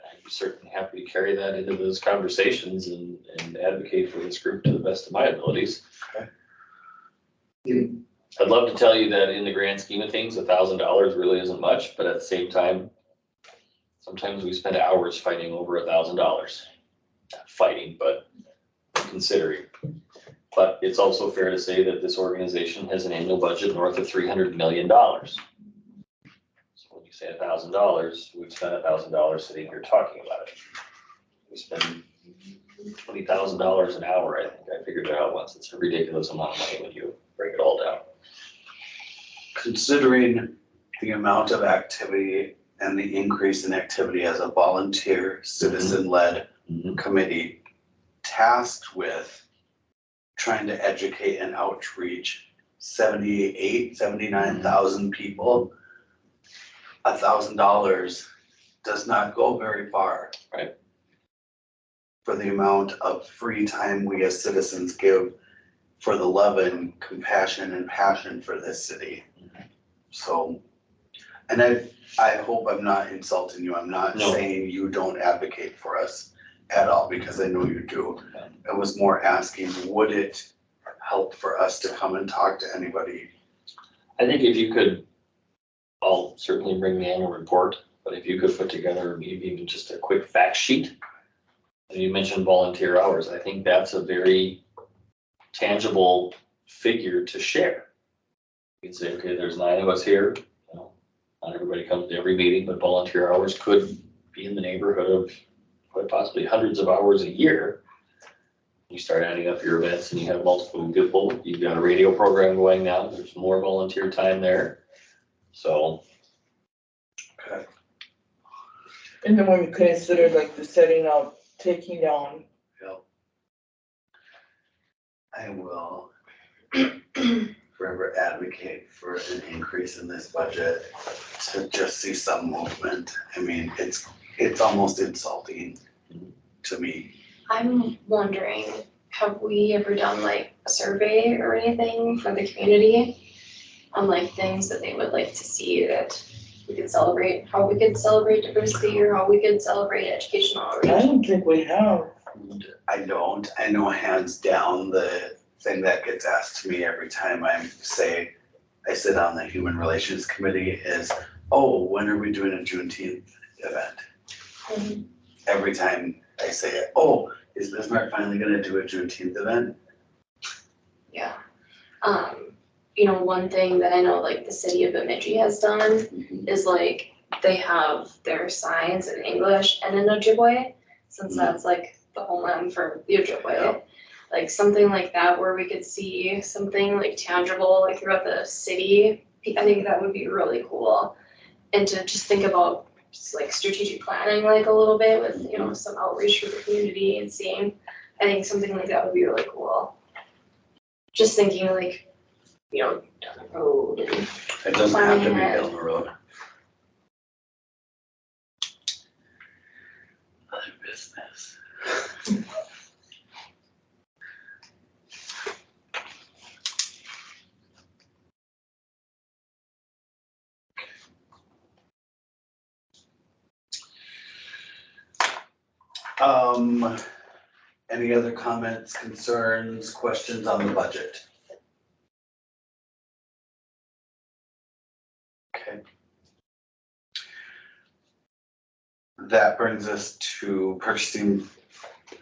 I'm certainly happy to carry that into those conversations and advocate for this group to the best of my abilities. Okay. I'd love to tell you that in the grand scheme of things, $1,000 really isn't much, but at the same time, sometimes we spend hours fighting over $1,000. Not fighting, but considering. But it's also fair to say that this organization has an annual budget north of $300 million. So when you say $1,000, we've spent $1,000 sitting here talking about it. We spend $20,000 an hour, I think. I figured it out once. It's a ridiculous amount of money when you break it all down. Considering the amount of activity and the increase in activity as a volunteer, citizen-led committee tasked with trying to educate and outreach 79,000 people, $1,000 does not go very far. Right. For the amount of free time we as citizens give for the love and compassion and passion for this city. So, and I hope I'm not insulting you. I'm not No. saying you don't advocate for us at all, because I know you do. I was more asking, would it help for us to come and talk to anybody? I think if you could, I'll certainly bring the annual report, but if you could put together maybe even just a quick fact sheet. And you mentioned volunteer hours. I think that's a very tangible figure to share. You can say, okay, there's 9 of us here, you know, not everybody comes to every meeting, but volunteer hours could be in the neighborhood of quite possibly hundreds of hours a year. You start adding up your events and you have multiple people, you've got a radio program going now, there's more volunteer time there. So, Okay. And then when you consider like the setting up, taking down, Yep. I will forever advocate for an increase in this budget to just see some movement. I mean, it's almost insulting to me. I'm wondering, have we ever done like a survey or anything for the community on like things that they would like to see that we could celebrate, how we could celebrate diversity or how we could celebrate educational I outreach? don't think we have. I don't, I know hands down the thing that gets asked to me every time I sit on the Human Relations Committee is, oh, when are we doing a Juneteenth event? Mhm. Every time I say it, oh, is Bismarck finally gonna do a Juneteenth event? Yeah. You know, one thing that I know like the city of Bemidji has done is like they have their signs in English and in Ojibwe, since that's like the homeland for the Ojibwe. Like something like that where we could see something like tangible like throughout the city. I think that would be really cool. And to just think about just like strategic planning like a little bit with, you know, some outreach for the community and seeing, I think something like that would be really cool. Just thinking like, you know, down the road and It doesn't have to be down the road. Other business. Any other comments, concerns, questions on the budget? Okay. That brings us to purchasing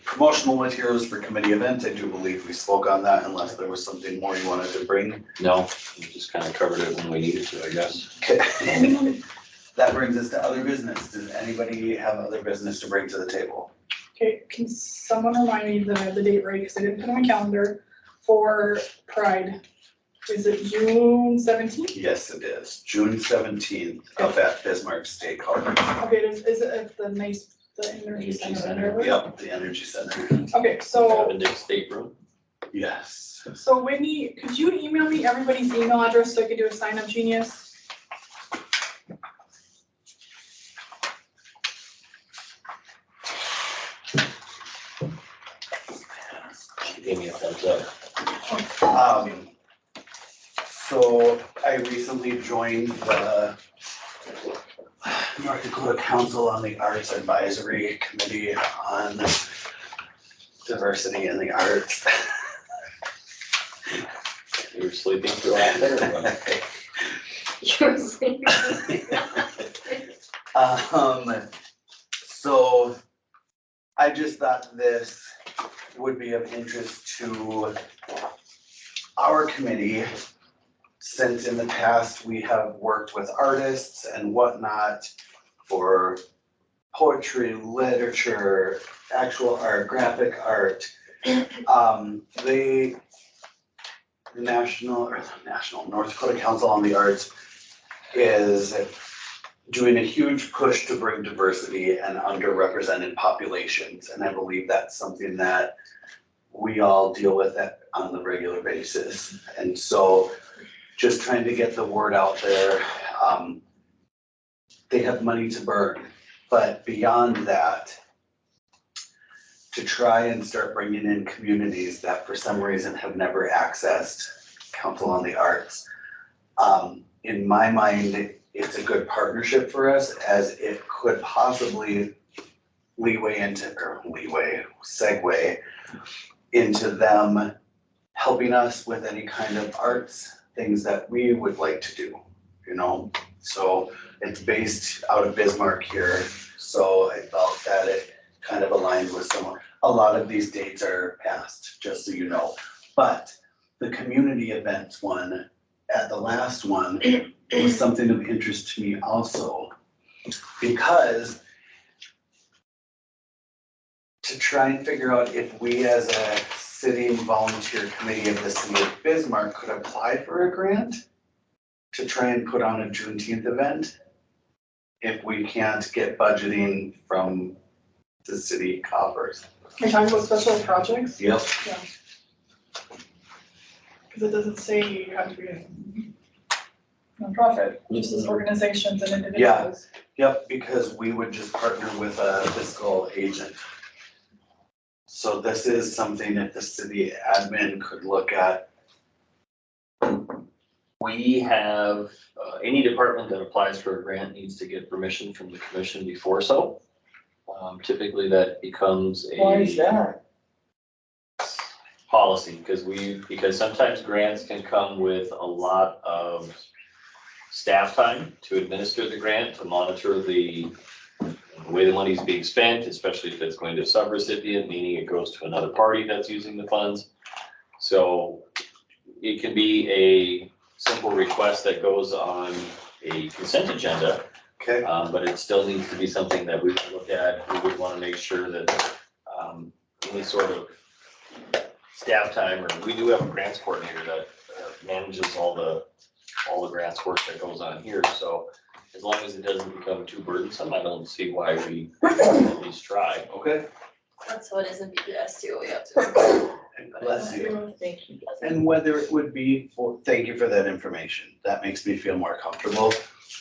promotional materials for committee events. I do believe we spoke on that unless there was something more you wanted to bring. no, we just kind of covered it when we needed to, I guess. Okay. That brings us to other business. Does anybody have other business to bring to the table? Okay, can someone remind me the date right, because I didn't put it on my calendar, for Pride? Is it June 17th? Yes, it is. June 17th up at Bismarck State College. Okay, is it at the Energy Center? Yep, the Energy Center. Okay, so, Cavendish State Room. Yes. so Whitney, could you email me everybody's email address so I could do a sign up genius? She gave me a thumbs up. So I recently joined the North Dakota Council on the Arts Advisory Committee on Diversity in the Arts. You were sleeping through all there or what? you're saying. So I just thought this would be of interest to our committee, since in the past we have worked with artists and whatnot for poetry, literature, actual art, graphic art. North Dakota Council on the Arts is doing a huge push to bring diversity and underrepresented populations. And I believe that's something that we all deal with on the regular basis. And so just trying to get the word out there. They have money to burn, but beyond that, to try and start bringing in communities that for some reason have never accessed Council on the Arts. In my mind, it's a good partnership for us, as it could possibly segue into them helping us with any kind of arts, things that we would like to do, you know? So it's based out of Bismarck here, so I felt that it kind of aligned with a lot of these dates are passed, just so you know. But the community events one, at the last one, was something of interest to me also. Because to try and figure out if we as a city volunteer committee of the city of Bismarck could apply for a grant to try and put on a Juneteenth event, if we can't get budgeting from the city coffers. Are you talking about special projects? Yep. Because it doesn't say you have to be a nonprofit, just as organizations and individuals. Yep, because we would just partner with a fiscal agent. So this is something that the city admin could look at. We have, any department that applies for a grant needs to get permission from the commission before so. Typically that becomes a. Why is that? Policy, because sometimes grants can come with a lot of staff time to administer the grant, to monitor the way the money's being spent, especially if it's going to a subrecipient, meaning it goes to another party that's using the funds. So it can be a simple request that goes on a consent agenda, Okay, but it still needs to be something that we would look at. We would want to make sure that any sort of staff time, or we do have a grants coordinator that manages all the grants work that goes on here. So as long as it doesn't become too burdensome, I don't see why we at least try. okay. That's how it is in BPS too, we have to. And bless you. Thank you. And whether it would be for, thank you for that information. That makes me feel more comfortable.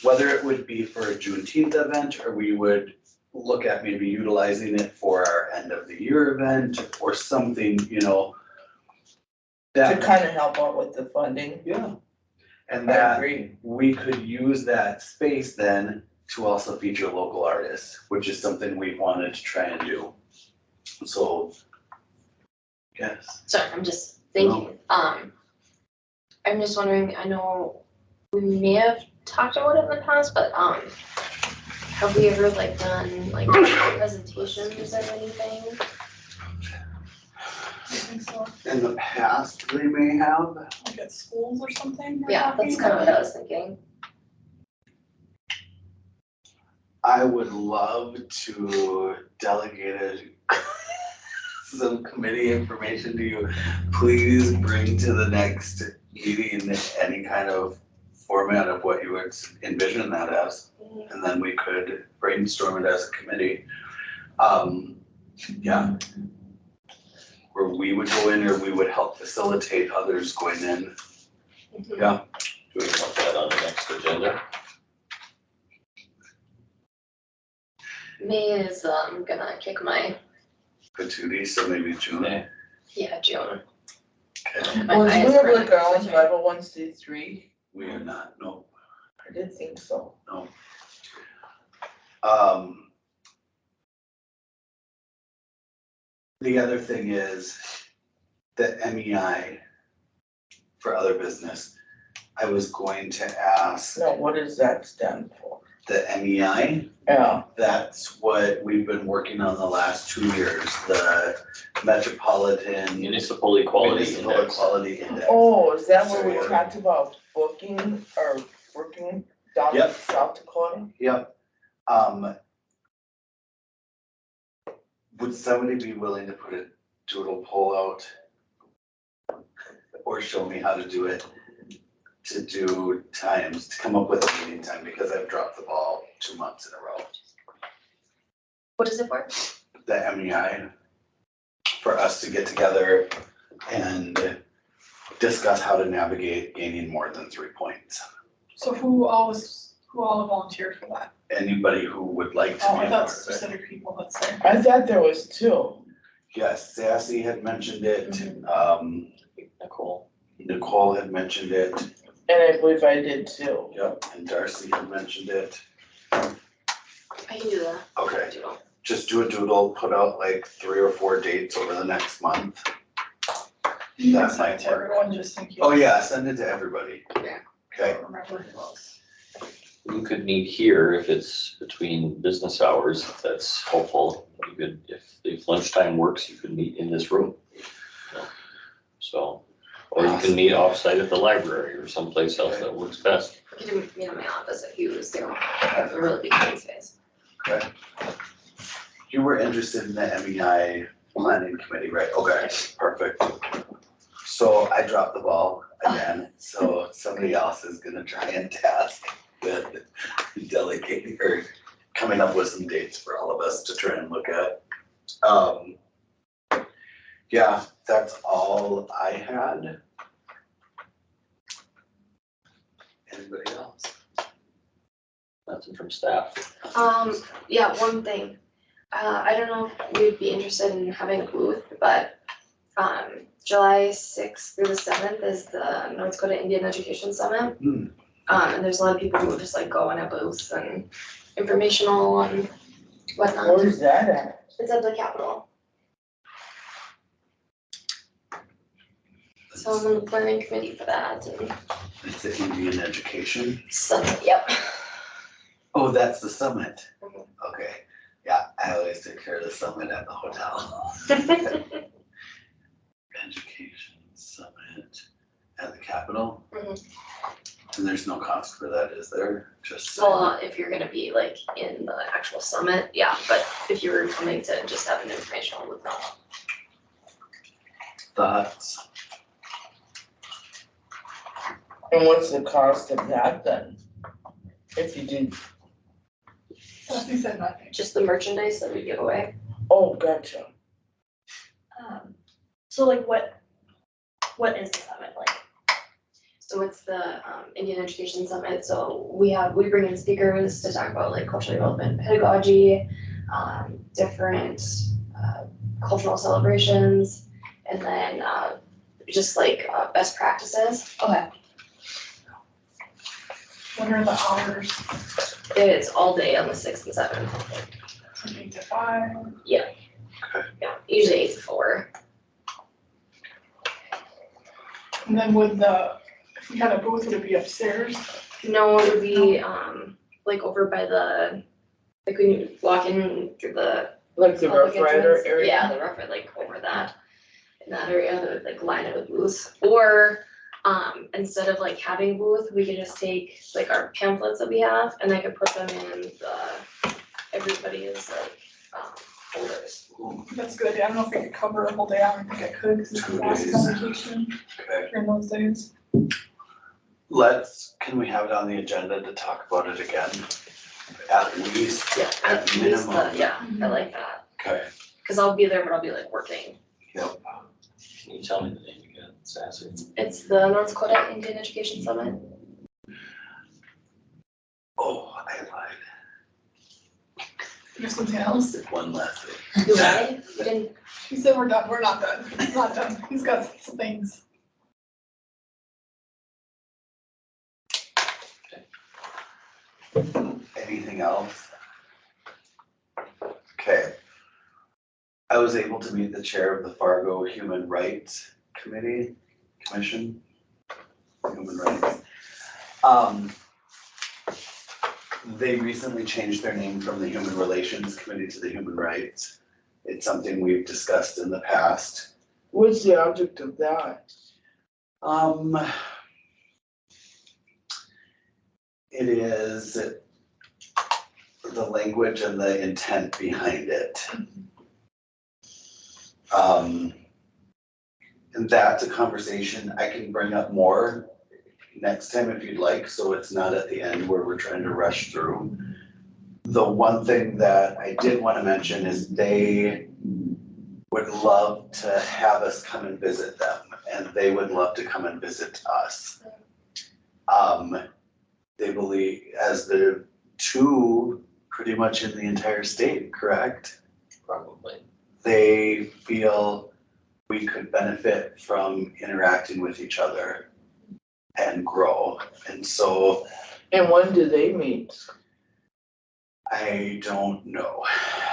Whether it would be for a Juneteenth event, or we would look at maybe utilizing it for our end of the year event or something, you know. To That, kind of help out with the funding. yeah. And I that agree. we could use that space then to also feature local artists, which is something we wanted to try and do. So, yes. Sorry, I'm just thinking, I'm just wondering, I know we may have talked about it in the past, but, have we ever like done like presentations or anything? I think so, In the past, they may have. like at schools or something. we're Yeah, talking that's kind of what about. I was thinking. I would love to delegate some committee information to you. Please bring to the next meeting any kind of format of what you would envision that as, and then we could brainstorm it as a committee. Yeah. Where we would go in, or we would help facilitate others going in. Yeah. Do we want that on the next agenda? May is, gonna kick my, Patootie, so maybe June. Okay. yeah, June. Okay. My Well, do we highest have like our own priority. 501c3? We are not, no. I did think so. The other thing is the MEI for other business. I was going to ask No, what does that stand for? the MEI, Yeah, that's what we've been working on the last 2 years, the Metropolitan Municipal Equality Municipal Index. Equality Index. oh, is that where we So- talked about booking or working down in Yep. South Dakota? Yep. Would somebody be willing to put a doodle poll out? Or show me how to do it? To do times, to come up with a meeting time, because I've dropped the ball 2 months in a row. What is it for? The MEI, for us to get together and discuss how to navigate gaining more than 3 points. So who all volunteered for that? Anybody who would like to Oh, be I a thought part of it. specific people, let's say. I thought there was two. Yes, Sassy had mentioned it, Nicole. Nicole had mentioned it, And I believe I did too. yep, and Darcy had mentioned it. I can do that. Okay, Doodle. just do a doodle, put out like 3 or 4 dates over the next month. You can That send might it to work. everyone just in case. Oh yeah, send it to everybody. Yeah. I Okay, don't remember who else. We could meet here if it's between business hours, if that's helpful. You could, if lunchtime works, you could meet in this room. So, or you can meet offsite at the library or someplace else that works best. We could do, meet in my office at Hughes, they don't have a really big green space. Okay. You were interested in the MEI planning committee, right? Okay, perfect. So I dropped the ball again, so somebody else is gonna try and task with delegating or coming up with some dates for all of us to try and look at. Yeah, that's all I had. Anybody else? Nothing from staff. Yeah, one thing, I don't know if you'd be interested in having a booth, but, July sixth through the seventh is the North Dakota Indian Education Summit. Hmm. And there's a lot of people who just like go on at booths and informational and whatnot. Where's that at? It's at the Capitol. So I'm on the planning committee for that and It's the Indian Education. summit, yep. Oh, that's the summit. Mhm. Okay, yeah, I always take care of the summit at the hotel. Education Summit at the Capitol. Mhm. And there's no cost for that, is there? Just Well, if you're gonna be like in the actual summit, yeah, but if you were coming to just have an informational with them. thoughts. And what's the cost of that then? If you did, He said nothing. Just the merchandise that we give away. oh, gotcha. So like what is the summit like? So it's the Indian Education Summit, so we bring in speakers to talk about like cultural development pedagogy, different cultural celebrations, and then just like best practices. Okay. What are the hours? It's all day on the 6th and 7th. From 8 to 5? Yeah, usually 8 to 4. And then if we had a booth, would it be upstairs? No, it would be like over by the, like when you walk in through the Like the Rough public Rider entrance. area? Yeah, the Rough Rider, like over that, in that area, they would like line it with booths. Or instead of like having booth, we could just take like our pamphlets that we have and I could put them in everybody's like folders. That's good. I don't know if we could cover a whole day. I don't think I could because it's a 2 last days. conversation Okay, during those days. can we have it on the agenda to talk about it again? At least, Yeah, at at least, minimum. yeah, I like that. Okay, Cause I'll be there, but I'll be like working. yep. Can you tell me the name again, Sassy? It's the North Dakota Indian Education Summit. Oh, I lied. There's something else. One last thing. You lied? You didn't, He said we're done. We're not done. It's not done. He's got some things. Anything else? Okay. I was able to meet the chair of the Fargo Human Rights Commission. Human Rights. They recently changed their name from the Human Relations Committee to the Human Rights. It's something we've discussed in the past. What's the object of that? It is the language and the intent behind it. And that's a conversation I can bring up more next time if you'd like, so it's not at the end where we're trying to rush through. The one thing that I did want to mention is they would love to have us come and visit them, and they would love to come and visit us. They believe as the two pretty much in the entire state, correct? Probably. They feel we could benefit from interacting with each other and grow. And so And when do they meet? I don't know.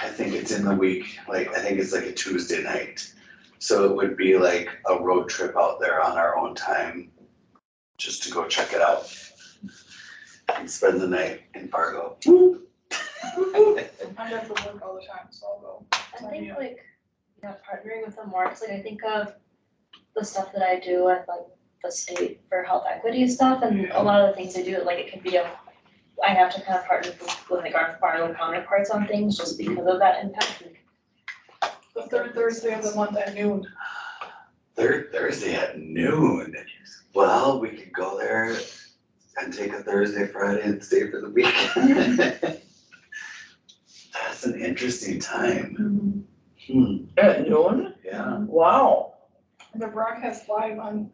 I think it's in the week, like, I think it's like a Tuesday night. So it would be like a road trip out there on our own time, just to go check it out. And spend the night in Fargo. I have to work all the time, so I'll go. I think like, partnering with them more, 'cause like I think of the stuff that I do at like the state for health equity stuff, and a lot of the things I do, like it can be I have to kind of partner with like our Fargo counterparts on things just because of that impact. The third Thursday of the month at noon. Third Thursday at noon. Well, we could go there and take a Thursday, Friday and stay for the weekend. That's an interesting time. At noon? Yeah. Wow. The broadcast live on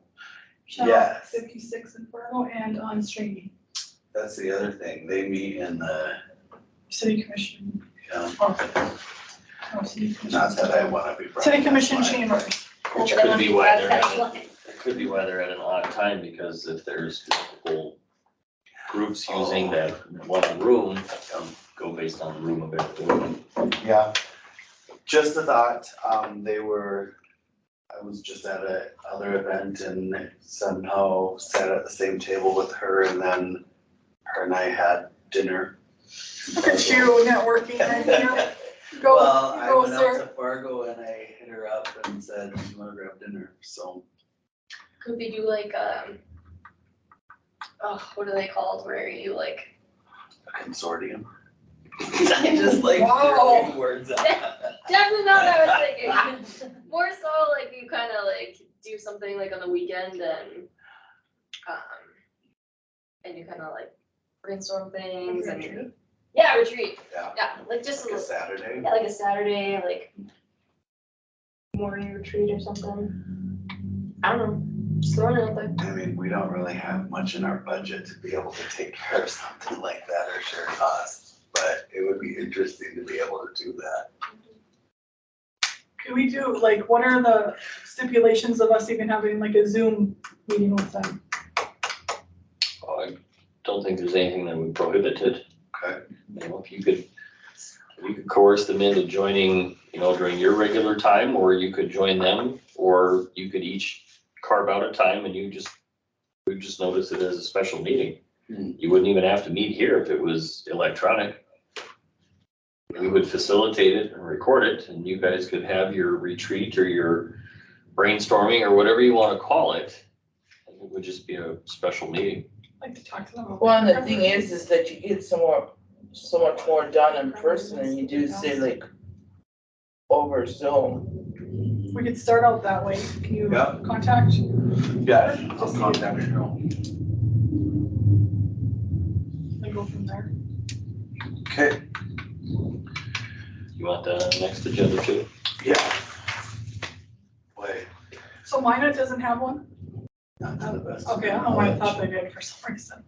channel Yes. 56 in Fargo and on streaming, That's the other thing. They meet in the, city commission. oh, City commission. not that I wanna be. City commission broadcast live. chambers. Which could be why they're at, it could be why they're at an odd time, because if there's multiple groups using that one room, go based on room availability. Yeah, just a thought, I was just at a other event and somehow sat at the same table with her, and then her and I had dinner. Look at you networking right here. Go, Well, I go, went out sir. to Fargo and I hit her up and said, you wanna grab dinner, so. Could we do like, what are they called, where you like, A consortium. I just like Wow. throwing words out. definitely not what I was thinking. More so like you kind of like do something like on the weekend and you kind of like brainstorm things and. Retreat. Yeah, retreat, Yeah, yeah, like just a like a little, Saturday. yeah, like a Saturday, like morning retreat or something. I don't know, just throwing it out there. I mean, we don't really have much in our budget to be able to take care of something like that or share costs, but it would be interesting to be able to do that. Can we do, like, what are the stipulations of us even having like a Zoom meeting with them? I don't think there's anything that would prohibit it. Okay. You know, if you could coerce them into joining, you know, during your regular time, or you could join them, or you could each carve out a time and we just notice it as a special meeting. You wouldn't even have to meet here if it was electronic. We would facilitate it and record it, and you guys could have your retreat or your brainstorming or whatever you want to call it. And it would just be a special meeting. I'd like to talk to them about. Well, and the thing is that you get so much more done in person than you do say like over Zoom. We could start out that way. Can you Yeah. contact? Yeah, I'll contact her. And go from there. Okay, You want that on the next agenda too? yeah. Wait, So Minot doesn't have one? Not to the best of Okay, I my don't know why I knowledge. thought they did for some reason.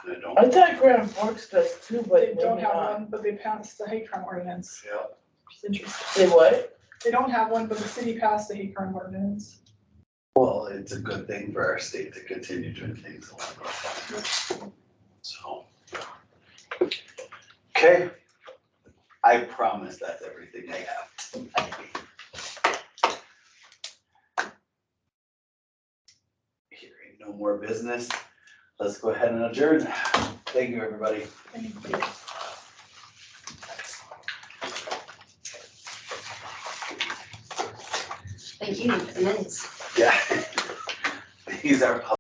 I don't, I thought Grand Forks does too, but They maybe don't have not. one, but they passed the hate crime ordinance, yeah, which is interesting. Say what? They don't have one, but the city passed the hate crime ordinance. well, it's a good thing for our state to continue doing things a lot more fun. So. Okay, I promise that's everything I have. Hearing no more business, let's go ahead and adjourn. Thank you, everybody. Thank you. Thank you for the minutes. Yeah. These are